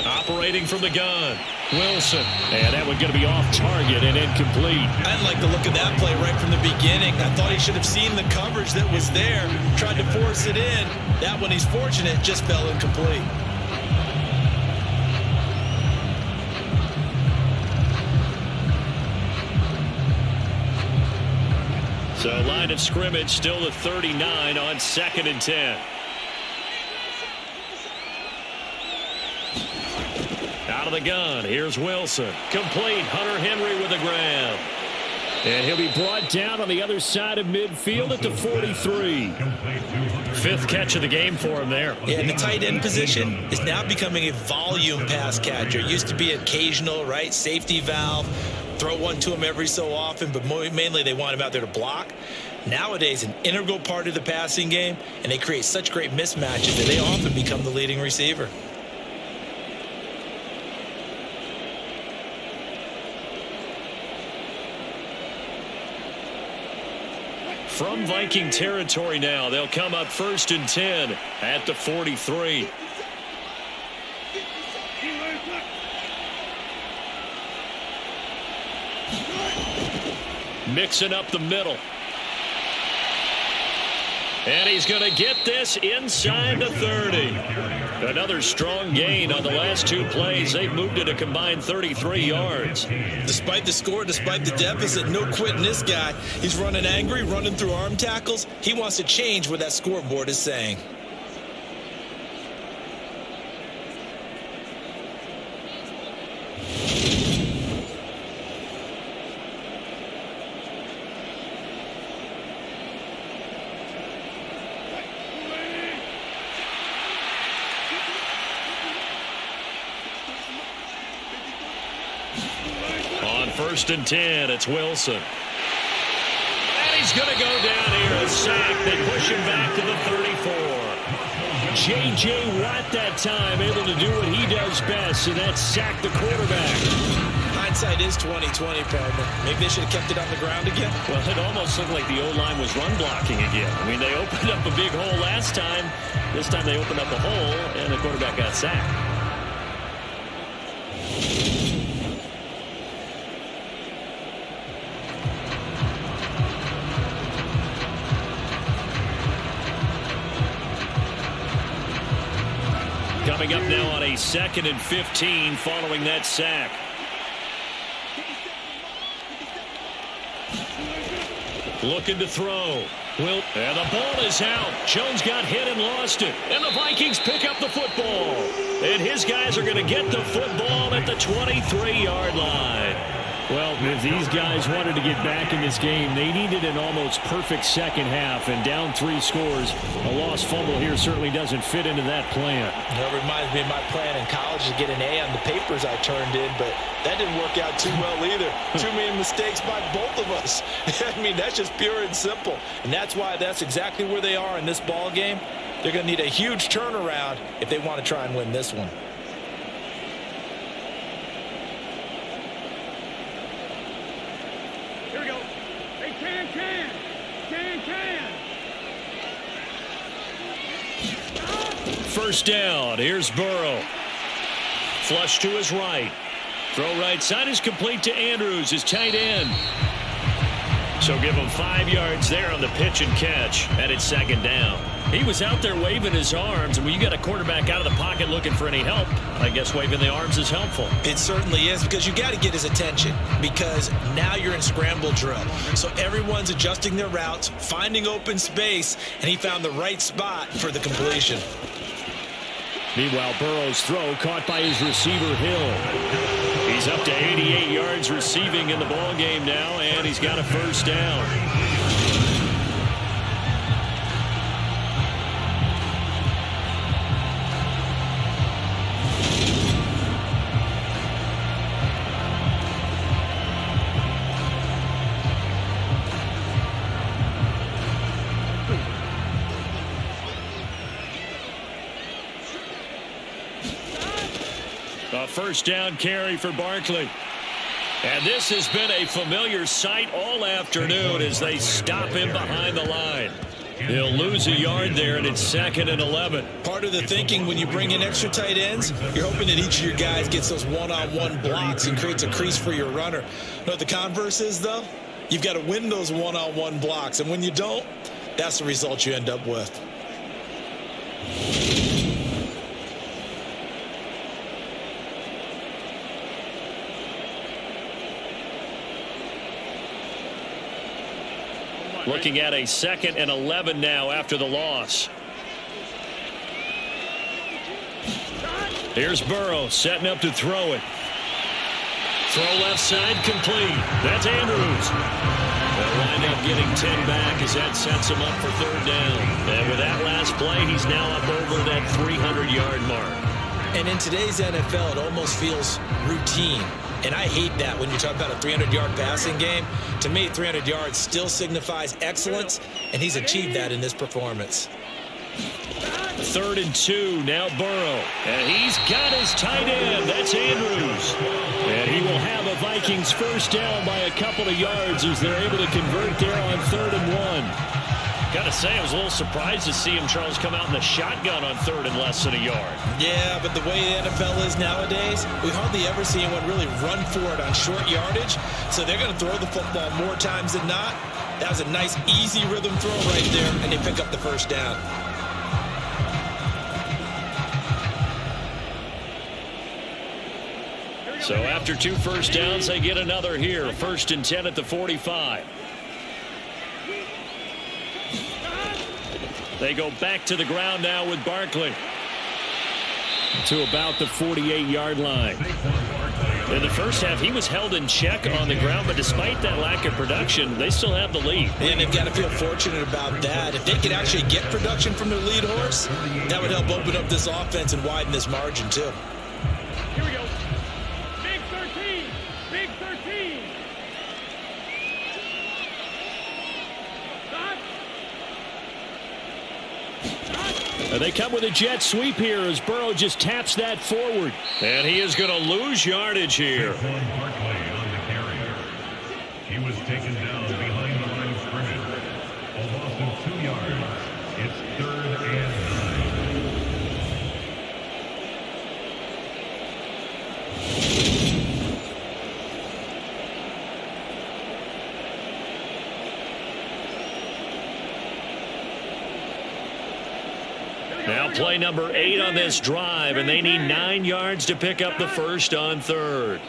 Operating from the gun, Wilson. And that one going to be off target and incomplete. I didn't like the look of that play right from the beginning. I thought he should have seen the coverage that was there, tried to force it in. That one, he's fortunate, just fell incomplete. So line of scrimmage still the 39 on 2nd and 10. Out of the gun, here's Wilson. Complete, Hunter Henry with a grab. And he'll be brought down on the other side of midfield at the 43. 5th catch of the game for him there. Yeah, and the tight end position is now becoming a volume pass catcher. It used to be occasional, right? Safety valve. Throw one to him every so often, but mainly they want him out there to block. Nowadays, an integral part of the passing game, and they create such great mismatches that they often become the leading receiver. From Viking territory now, they'll come up 1st and 10 at the 43. Mixing up the middle. And he's going to get this inside the 30. Another strong gain on the last 2 plays. They've moved it a combined 33 yards. Despite the score, despite the deficit, no quitting this guy. He's running angry, running through arm tackles. He wants to change what that scoreboard is saying. On 1st and 10, it's Wilson. And he's going to go down here. A sack. They push him back to the 34. J.J. Watt that time able to do what he does best, and that's sack the quarterback. Hindsight is 20/20, partner. Maybe they should have kept it on the ground again. Well, it almost looked like the O-line was run blocking again. I mean, they opened up a big hole last time. This time they opened up a hole, and the quarterback got sacked. Coming up now on a 2nd and 15 following that sack. Looking to throw. And the ball is out. Jones got hit and lost it. And the Vikings pick up the football. And his guys are going to get the football at the 23-yard line. Well, if these guys wanted to get back in this game, they needed an almost perfect second half, and down 3 scores. A lost fumble here certainly doesn't fit into that plan. That reminds me of my plan in college to get an A on the papers I turned in, but that didn't work out too well either. Too many mistakes by both of us. I mean, that's just pure and simple. And that's why that's exactly where they are in this ball game. They're going to need a huge turnaround if they want to try and win this one. First down. Here's Burrow. Flush to his right. Throw right side is complete to Andrews, his tight end. So give him 5 yards there on the pitch and catch, and it's 2nd down. He was out there waving his arms, and when you got a quarterback out of the pocket looking for any help, I guess waving the arms is helpful. It certainly is, because you got to get his attention, because now you're in scramble drill. So everyone's adjusting their routes, finding open space, and he found the right spot for the completion. Meanwhile, Burrow's throw caught by his receiver, Hill. He's up to 88 yards receiving in the ball game now, and he's got a first down. A first down carry for Barkley. And this has been a familiar sight all afternoon as they stop him behind the line. He'll lose a yard there, and it's 2nd and 11. Part of the thinking when you bring in extra tight ends, you're hoping that each of your guys gets those one-on-one blocks and creates a crease for your runner. You know what the converse is, though? You've got to win those one-on-one blocks, and when you don't, that's the result you end up with. Looking at a 2nd and 11 now after the loss. Here's Burrow setting up to throw it. Throw left side complete. That's Andrews. They'll wind up getting 10 back as that sets him up for 3rd down. And with that last play, he's now up over that 300-yard mark. And in today's NFL, it almost feels routine. And I hate that when you talk about a 300-yard passing game. To me, 300 yards still signifies excellence, and he's achieved that in this performance. 3rd and 2, now Burrow. And he's got his tight end. That's Andrews. And he will have a Vikings first down by a couple of yards as they're able to convert there on 3rd and 1. Got to say, I was a little surprised to see him, Charles, come out in the shotgun on 3rd and less than a yard. Yeah, but the way the NFL is nowadays, we hardly ever see anyone really run for it on short yardage. So they're going to throw the football more times than not. That was a nice, easy rhythm throw right there, and they pick up the first down. So after 2 first downs, they get another here. 1st and 10 at the 45. They go back to the ground now with Barkley. To about the 48-yard line. In the first half, he was held in check on the ground, but despite that lack of production, they still have the lead. And they've got to feel fortunate about that. If they could actually get production from their lead horse, that would help open up this offense and widen this margin, too. Here we go. Big 13. Big 13. They come with a jet sweep here as Burrow just taps that forward. And he is going to lose yardage here. Barkley on the carrier. He was taken down behind the line of scrimmage. A loss of 2 yards. It's 3rd and 9. Now play number 8 on this drive, and they need 9 yards to pick up the first on 3rd.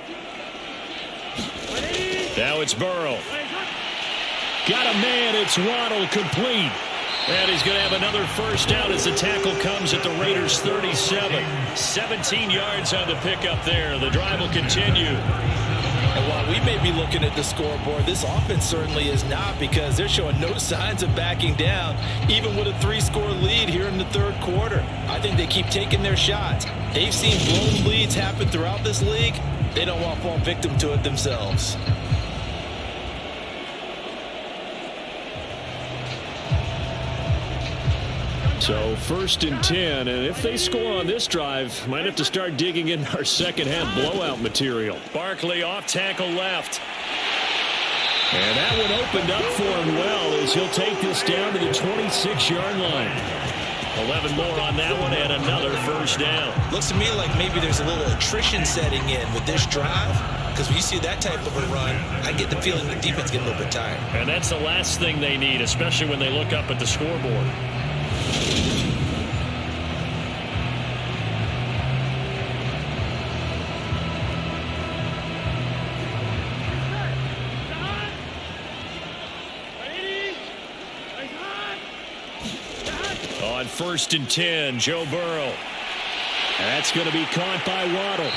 Now it's Burrow. Got a man, it's Waddle, complete. And he's going to have another first down as the tackle comes at the Raiders' 37. 17 yards on the pickup there. The drive will continue. And while we may be looking at the scoreboard, this offense certainly is not, because they're showing no signs of backing down, even with a 3-score lead here in the 3rd quarter. I think they keep taking their shots. They've seen blown leads happen throughout this league. They don't want to fall victim to it themselves. So 1st and 10, and if they score on this drive, might have to start digging in our second half blowout material. Barkley off tackle left. And that one opened up for him well as he'll take this down to the 26-yard line. 11 more on that one and another first down. Looks to me like maybe there's a little attrition setting in with this drive, because when you see that type of a run, I get the feeling the defense getting a little bit tired. And that's the last thing they need, especially when they look up at the scoreboard. On 1st and 10, Joe Burrow. That's going to be caught by Waddle.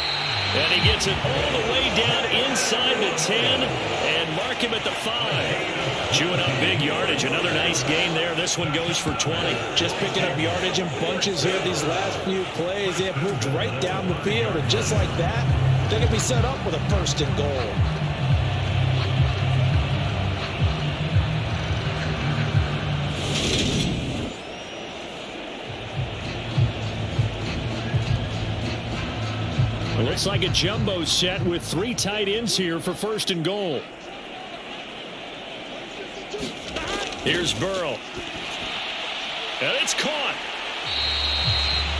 And he gets it all the way down inside the 10 and mark him at the 5. Chewing up big yardage. Another nice gain there. This one goes for 20. Just picking up yardage in bunches here these last few plays. They have moved right down the field, and just like that, they're going to be set up with a 1st and goal. It looks like a jumbo set with 3 tight ends here for 1st and goal. Here's Burrow. And it's caught.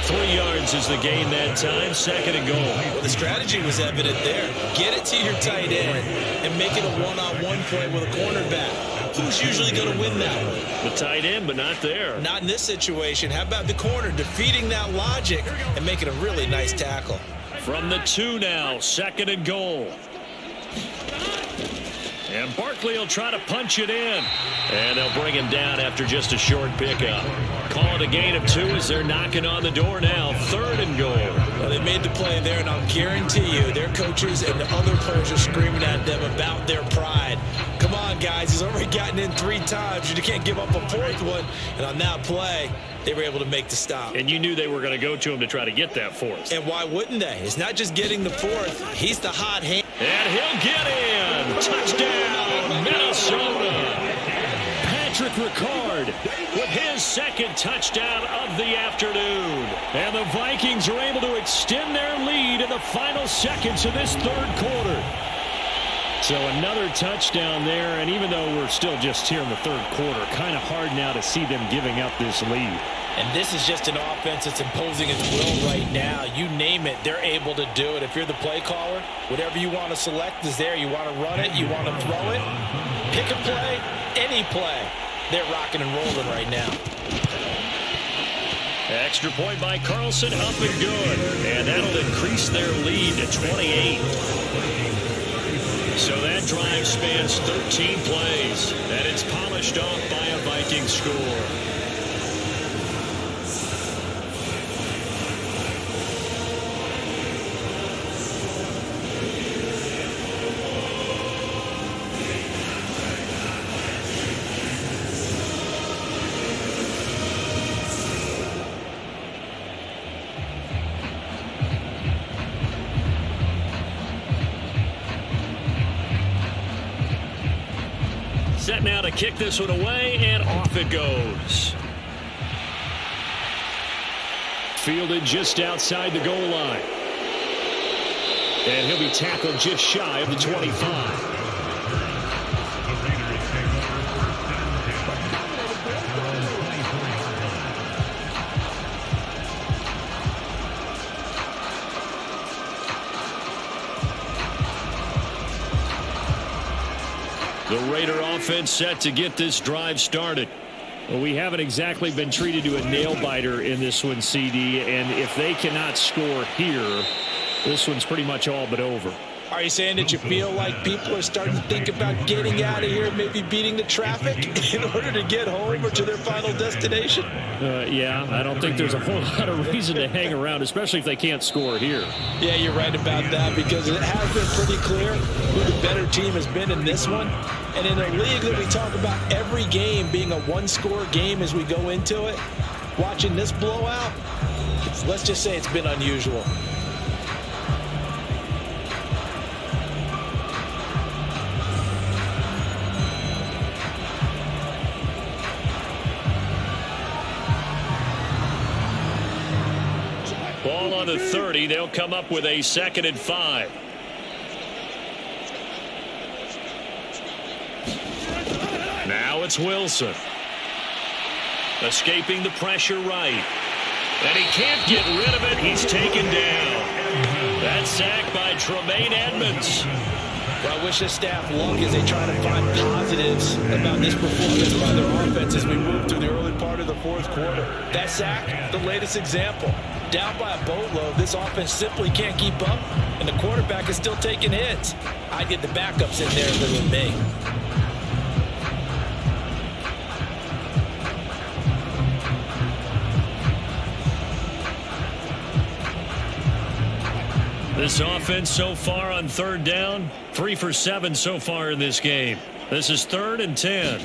3 yards is the gain that time. 2nd and goal. Well, the strategy was evident there. Get it to your tight end and make it a one-on-one play with a cornerback. Who's usually going to win that one? The tight end, but not there. Not in this situation. How about the corner defeating that logic and making a really nice tackle? From the 2 now, 2nd and goal. And Barkley will try to punch it in. And they'll bring him down after just a short pickup. Call it a gain of 2 as they're knocking on the door now. 3rd and goal. Well, they made the play there, and I'll guarantee you their coaches and the other players are screaming at them about their pride. Come on, guys. He's already gotten in 3 times. You can't give up a 4th one. And on that play, they were able to make the stop. And you knew they were going to go to him to try to get that 4th. And why wouldn't they? It's not just getting the 4th. He's the hot hand. And he'll get in. Touchdown, Minnesota. Patrick Ricard with his 2nd touchdown of the afternoon. And the Vikings are able to extend their lead in the final seconds of this 3rd quarter. So another touchdown there, and even though we're still just here in the 3rd quarter, kind of hard now to see them giving up this lead. And this is just an offense that's imposing its will right now. You name it, they're able to do it. If you're the play caller, whatever you want to select is there. You want to run it, you want to throw it, pick a play, any play. They're rocking and rolling right now. Extra point by Carlson, up and good. And that'll increase their lead to 28. So that drive spans 13 plays, and it's polished off by a Viking score. Set now to kick this one away, and off it goes. Fielded just outside the goal line. And he'll be tackled just shy of the 25. The Raider offense set to get this drive started. Well, we haven't exactly been treated to a nail-biter in this one, CD, and if they cannot score here, this one's pretty much all but over. Are you saying that you feel like people are starting to think about getting out of here, maybe beating the traffic in order to get home or to their final destination? Yeah, I don't think there's a whole lot of reason to hang around, especially if they can't score here. Yeah, you're right about that, because it has been pretty clear who the better team has been in this one. And in a league that we talk about every game being a one-score game as we go into it, watching this blowout, let's just say it's been unusual. Ball on the 30. They'll come up with a 2nd and 5. Now it's Wilson. Escaping the pressure right. And he can't get rid of it. He's taken down. That's sacked by Tremaine Edmonds. Well, I wish the staff luck as they try to find positives about this performance by their offense as we move through the early part of the 4th quarter. That sack, the latest example. Down by a boatload, this offense simply can't keep up, and the quarterback is still taking hits. I'd get the backups in there if it were me. This offense so far on third down, 3 for 7 so far in this game. This is 3rd and 10.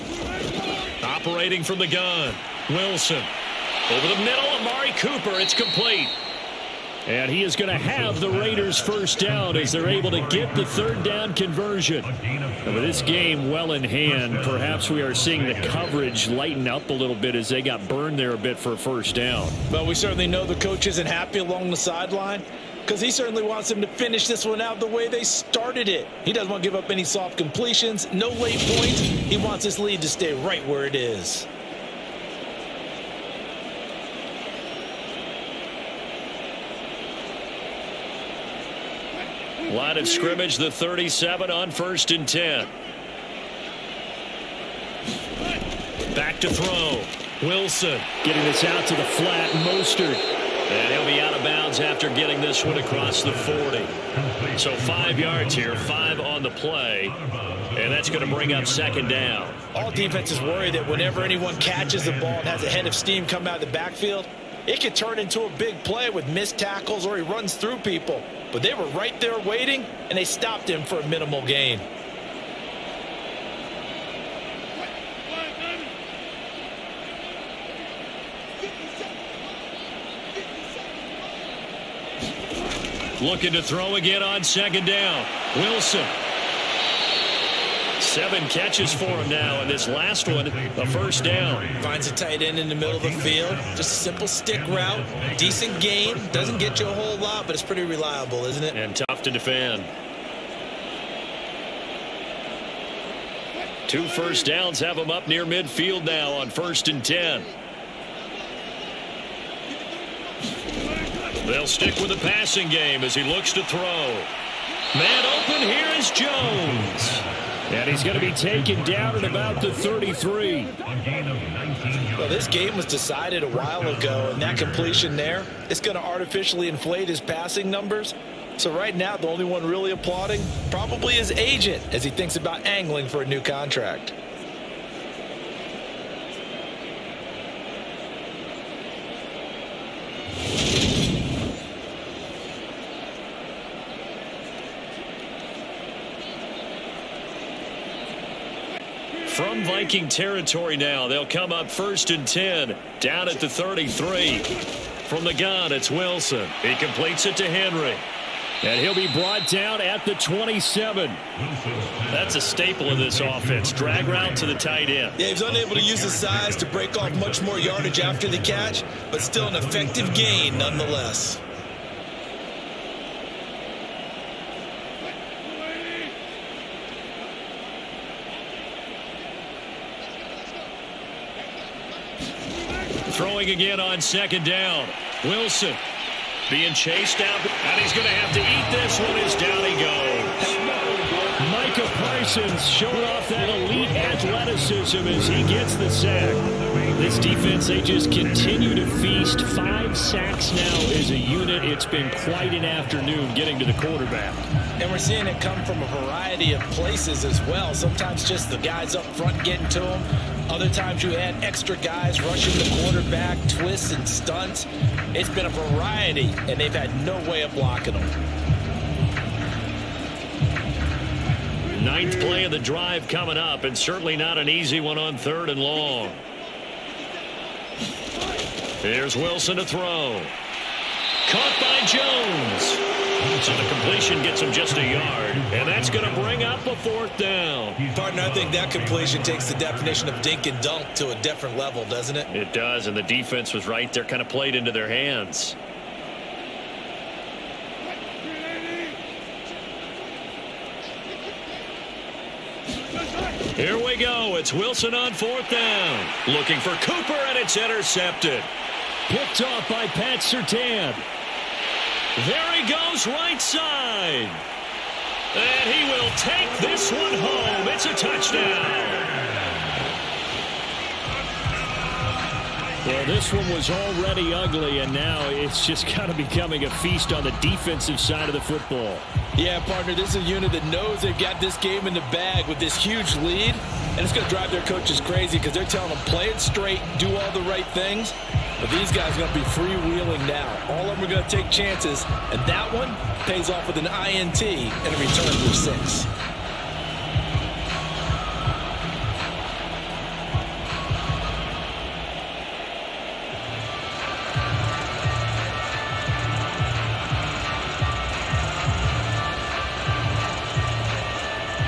Operating from the gun, Wilson. Over the middle, Amari Cooper. It's complete. And he is going to have the Raiders first down as they're able to get the third down conversion. And with this game well in hand, perhaps we are seeing the coverage lighten up a little bit as they got burned there a bit for a first down. Well, we certainly know the coach isn't happy along the sideline because he certainly wants them to finish this one out the way they started it. He doesn't want to give up any soft completions, no late points. He wants his lead to stay right where it is. Line of scrimmage, the 37 on 1st and 10. Back to throw. Wilson getting this out to the flat. Mostert. And he'll be out of bounds after getting this one across the 40. So 5 yards here, 5 on the play. And that's going to bring up 2nd down. All defenses worry that whenever anyone catches the ball and has a head of steam come out of the backfield, it could turn into a big play with missed tackles or he runs through people. But they were right there waiting, and they stopped him for a minimal gain. Looking to throw again on 2nd down. Wilson. 7 catches for him now, and this last one, a first down. Finds a tight end in the middle of the field. Just a simple stick route. Decent gain. Doesn't get you a whole lot, but it's pretty reliable, isn't it? And tough to defend. 2 first downs have him up near midfield now on 1st and 10. They'll stick with the passing game as he looks to throw. Man open, here is Jones. And he's going to be taken down at about the 33. Well, this game was decided a while ago, and that completion there, it's going to artificially inflate his passing numbers. So right now, the only one really applauding probably his agent as he thinks about angling for a new contract. From Viking territory now, they'll come up 1st and 10, down at the 33. From the gun, it's Wilson. He completes it to Henry. And he'll be brought down at the 27. That's a staple of this offense. Drag route to the tight end. Yeah, he's unable to use his size to break off much more yardage after the catch, but still an effective gain nonetheless. Throwing again on 2nd down. Wilson being chased out, and he's going to have to eat this one as down he goes. Micah Parsons showing off that elite athleticism as he gets the sack. This defense, they just continue to feast. 5 sacks now as a unit. It's been quite an afternoon getting to the quarterback. And we're seeing it come from a variety of places as well. Sometimes just the guys up front getting to him. Other times you add extra guys rushing the quarterback, twists and stunts. It's been a variety, and they've had no way of blocking them. 9th play of the drive coming up, and certainly not an easy one on 3rd and long. Here's Wilson to throw. Caught by Jones. So the completion gets him just a yard, and that's going to bring up a 4th down. Partner, I think that completion takes the definition of dink and dunk to a different level, doesn't it? It does, and the defense was right there, kind of played into their hands. Here we go. It's Wilson on 4th down. Looking for Cooper, and it's intercepted. Picked off by Pat Surtain. There he goes, right side. And he will take this one home. It's a touchdown. Well, this one was already ugly, and now it's just kind of becoming a feast on the defensive side of the football. Yeah, partner, this is a unit that knows they've got this game in the bag with this huge lead, and it's going to drive their coaches crazy because they're telling them play it straight, do all the right things. But these guys are going to be freewheeling now. All of them are going to take chances, and that one pays off with an INT and a return for 6.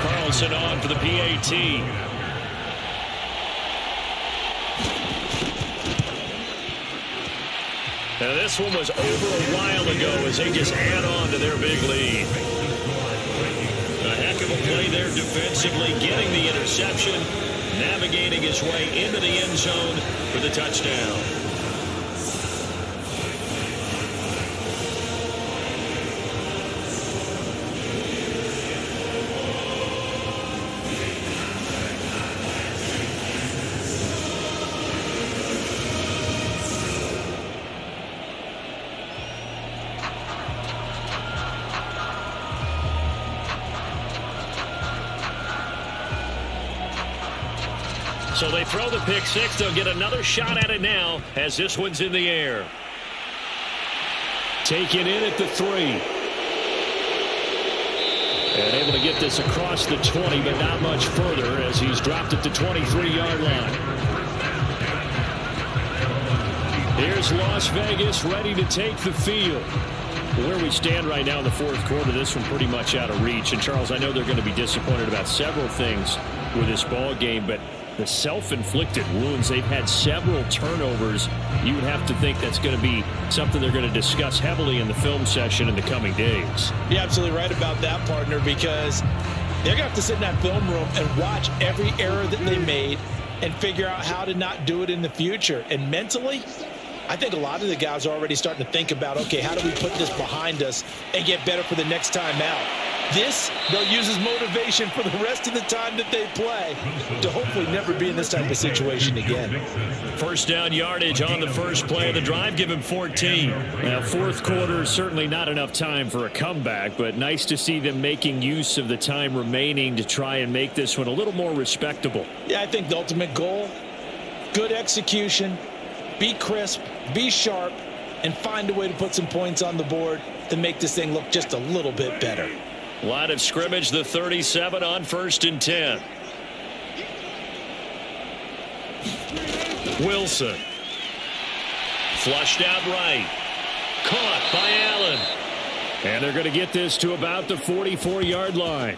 Carlson on for the PAT. Now this one was over a while ago as they just add on to their big lead. A heck of a play there defensively, getting the interception, navigating his way into the end zone for the touchdown. So they throw the pick six. They'll get another shot at it now as this one's in the air. Taken in at the 3. And able to get this across the 20, but not much further as he's dropped at the 23-yard line. Here's Las Vegas ready to take the field. Where we stand right now in the fourth quarter, this one pretty much out of reach. And, Charles, I know they're going to be disappointed about several things with this ball game, but the self-inflicted wounds, they've had several turnovers. You would have to think that's going to be something they're going to discuss heavily in the film session in the coming days. You're absolutely right about that, partner, because they're going to have to sit in that film room and watch every error that they made and figure out how to not do it in the future. And mentally, I think a lot of the guys are already starting to think about, okay, how do we put this behind us and get better for the next time out? This, they'll use as motivation for the rest of the time that they play to hopefully never be in this type of situation again. First down yardage on the first play of the drive. Give him 14. Now, fourth quarter, certainly not enough time for a comeback, but nice to see them making use of the time remaining to try and make this one a little more respectable. Yeah, I think the ultimate goal, good execution, be crisp, be sharp, and find a way to put some points on the board to make this thing look just a little bit better. Line of scrimmage, the 37 on 1st and 10. Wilson. Flushed out right. Caught by Allen. And they're going to get this to about the 44-yard line.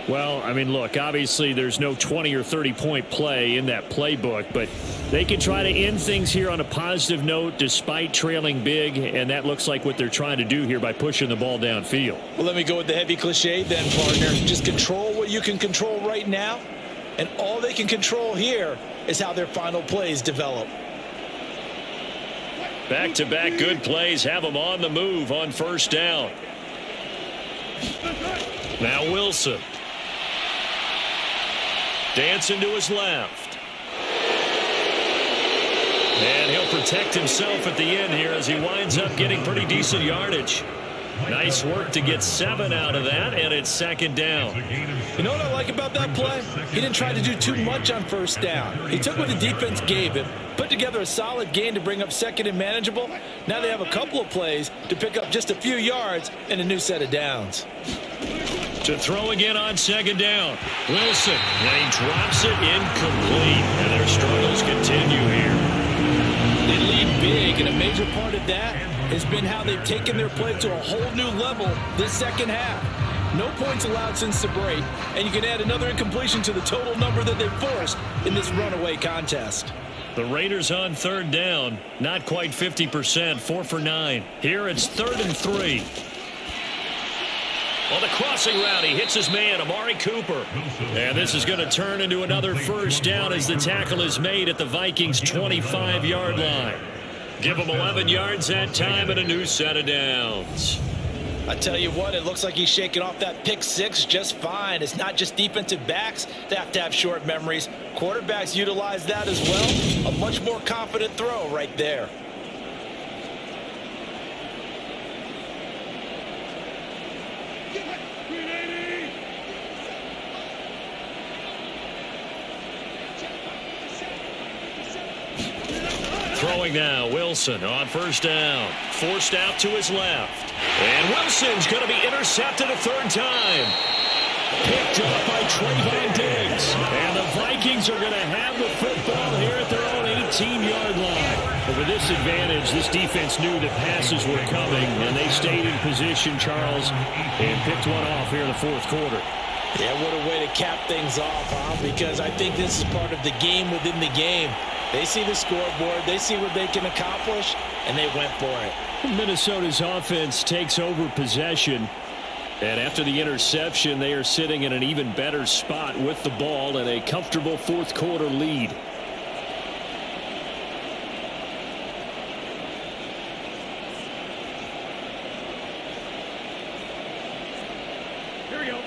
Well, I mean, look, obviously there's no 20 or 30-point play in that playbook, but they can try to end things here on a positive note despite trailing big, and that looks like what they're trying to do here by pushing the ball downfield. Well, let me go with the heavy cliche then, partner. Just control what you can control right now, and all they can control here is how their final plays develop. Back-to-back good plays have them on the move on first down. Now Wilson. Dancing to his left. And he'll protect himself at the end here as he winds up getting pretty decent yardage. Nice work to get 7 out of that, and it's second down. You know what I like about that play? He didn't try to do too much on first down. He took what the defense gave him, put together a solid gain to bring up second and manageable. Now they have a couple of plays to pick up just a few yards and a new set of downs. To throw again on second down. Wilson, and he drops it incomplete. And their struggles continue here. They lead big, and a major part of that has been how they've taken their play to a whole new level this second half. No points allowed since the break, and you can add another incompletion to the total number that they've forced in this runaway contest. The Raiders on third down, not quite 50%, 4 for 9. Here it's 3rd and 3. On the crossing route, he hits his man, Amari Cooper. And this is going to turn into another first down as the tackle is made at the Vikings' 25-yard line. Give them 11 yards that time and a new set of downs. I tell you what, it looks like he's shaking off that pick six just fine. It's not just defensive backs that have short memories. Quarterbacks utilize that as well. A much more confident throw right there. Throwing now, Wilson on first down. Forced out to his left. And Wilson's going to be intercepted a third time. Picked up by Trayvon Diggs. And the Vikings are going to have the football here at their own 18-yard line. But with this advantage, this defense knew that passes were coming, and they stayed in position, Charles, and picked one off here in the fourth quarter. Yeah, what a way to cap things off, huh? Because I think this is part of the game within the game. They see the scoreboard, they see what they can accomplish, and they went for it. Minnesota's offense takes over possession. And after the interception, they are sitting in an even better spot with the ball and a comfortable fourth quarter lead. Here we go.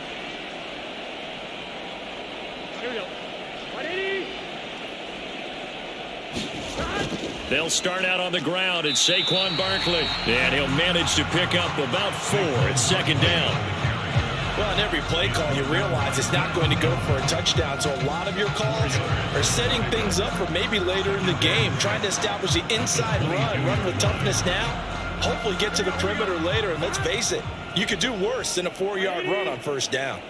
Here we go. 180. They'll start out on the ground. It's Saquon Barkley. And he'll manage to pick up about 4 at second down. Well, in every play call, you realize it's not going to go for a touchdown. So a lot of your calls are setting things up for maybe later in the game, trying to establish the inside run with toughness now, hopefully get to the perimeter later. And let's face it, you could do worse than a 4-yard run on first down.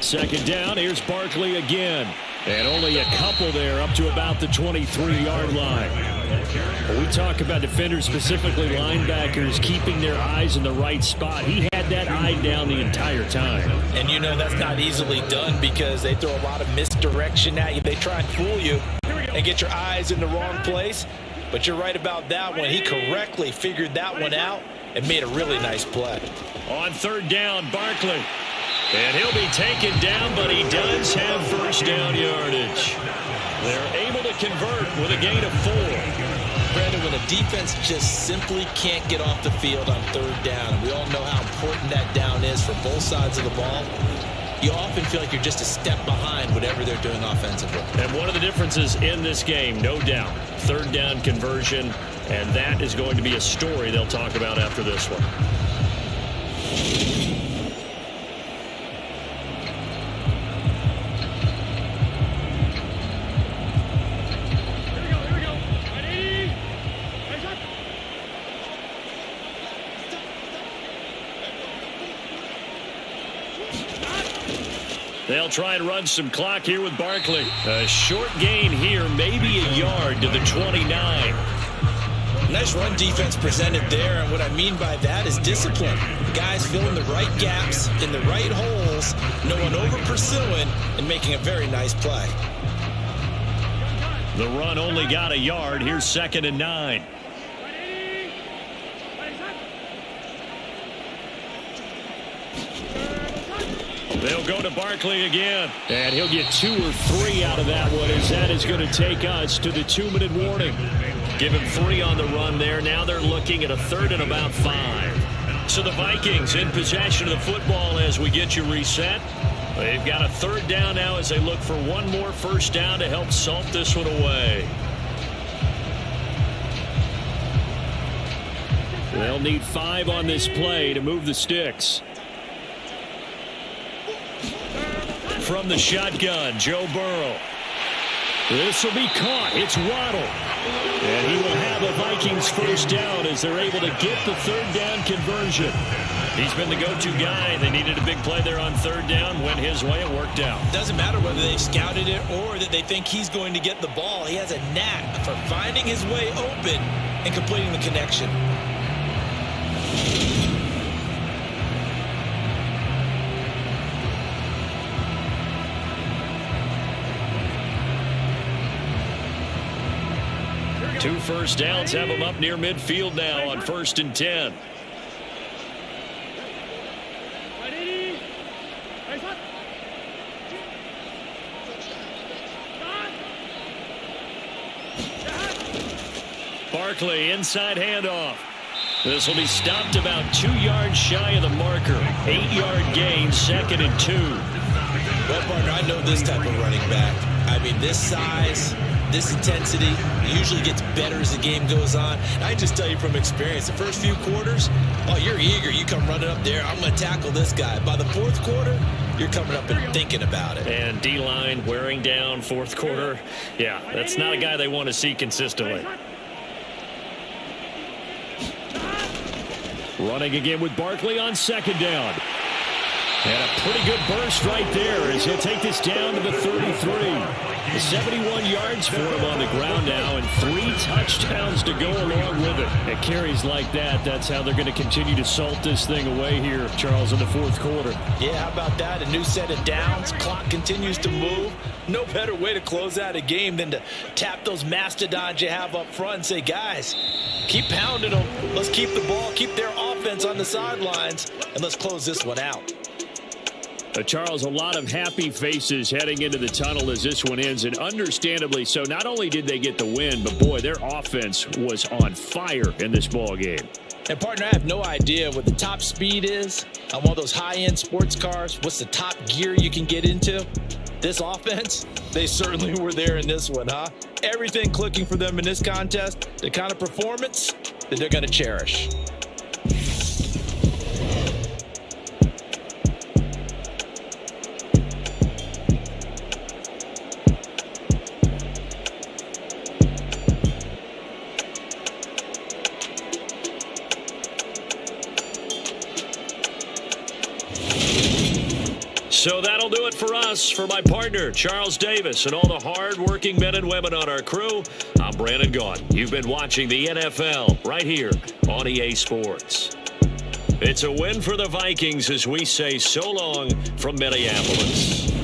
Second down, here's Barkley again. And only a couple there up to about the 23-yard line. When we talk about defenders, specifically linebackers, keeping their eyes in the right spot, he had that eye down the entire time. And you know that's not easily done because they throw a lot of misdirection at you. They try and fool you and get your eyes in the wrong place. But you're right about that one. He correctly figured that one out and made a really nice play. On third down, Barkley. And he'll be taken down, but he does have first down yardage. They're able to convert with a gain of 4. Brandon, when a defense just simply can't get off the field on third down, and we all know how important that down is for both sides of the ball, you often feel like you're just a step behind whatever they're doing offensively. And one of the differences in this game, no doubt, third down conversion, and that is going to be a story they'll talk about after this one. They'll try and run some clock here with Barkley. A short gain here, maybe a yard to the 29. Nice run defense presented there, and what I mean by that is discipline. Guys filling the right gaps in the right holes, no one over pursuing, and making a very nice play. The run only got a yard. Here's 2nd and 9. They'll go to Barkley again. And he'll get 2 or 3 out of that one, as that is going to take us to the 2-minute warning. Give him 3 on the run there. Now they're looking at a 3rd and about 5. So the Vikings in possession of the football as we get you reset. They've got a 3rd down now as they look for one more first down to help salt this one away. They'll need 5 on this play to move the sticks. From the shotgun, Joe Burrow. This will be caught. It's Waddle. And he will have a Vikings first down as they're able to get the 3rd down conversion. He's been the go-to guy. They needed a big play there on 3rd down. Went his way. It worked out. Doesn't matter whether they scouted it or that they think he's going to get the ball. He has a knack for finding his way open and completing the connection. Two first downs have him up near midfield now on 1st and 10. Barkley, inside handoff. This will be stopped about 2 yards shy of the marker. 8-yard gain, 2nd and 2. Well, partner, I know this type of running back. I mean, this size, this intensity usually gets better as the game goes on. I just tell you from experience, the first few quarters, oh, you're eager. You come running up there. I'm going to tackle this guy. By the 4th quarter, you're coming up and thinking about it. And D-line wearing down fourth quarter. Yeah, that's not a guy they want to see consistently. Running again with Barkley on second down. And a pretty good burst right there as he'll take this down to the 33. 71 yards for him on the ground now and 3 touchdowns to go along with it. At carries like that, that's how they're going to continue to salt this thing away here, Charles, in the fourth quarter. Yeah, how about that? A new set of downs. Clock continues to move. No better way to close out a game than to tap those mastodons you have up front and say, guys, keep pounding them. Let's keep the ball, keep their offense on the sidelines, and let's close this one out. Charles, a lot of happy faces heading into the tunnel as this one ends, and understandably so. Not only did they get the win, but boy, their offense was on fire in this ball game. And partner, I have no idea what the top speed is on one of those high-end sports cars. What's the top gear you can get into? This offense, they certainly were there in this one, huh? Everything clicking for them in this contest, the kind of performance that they're going to cherish. So that'll do it for us. For my partner, Charles Davis, and all the hard-working men and women on our crew, I'm Brandon Gaudin. You've been watching the NFL right here on EA Sports. It's a win for the Vikings as we say so long from Minneapolis.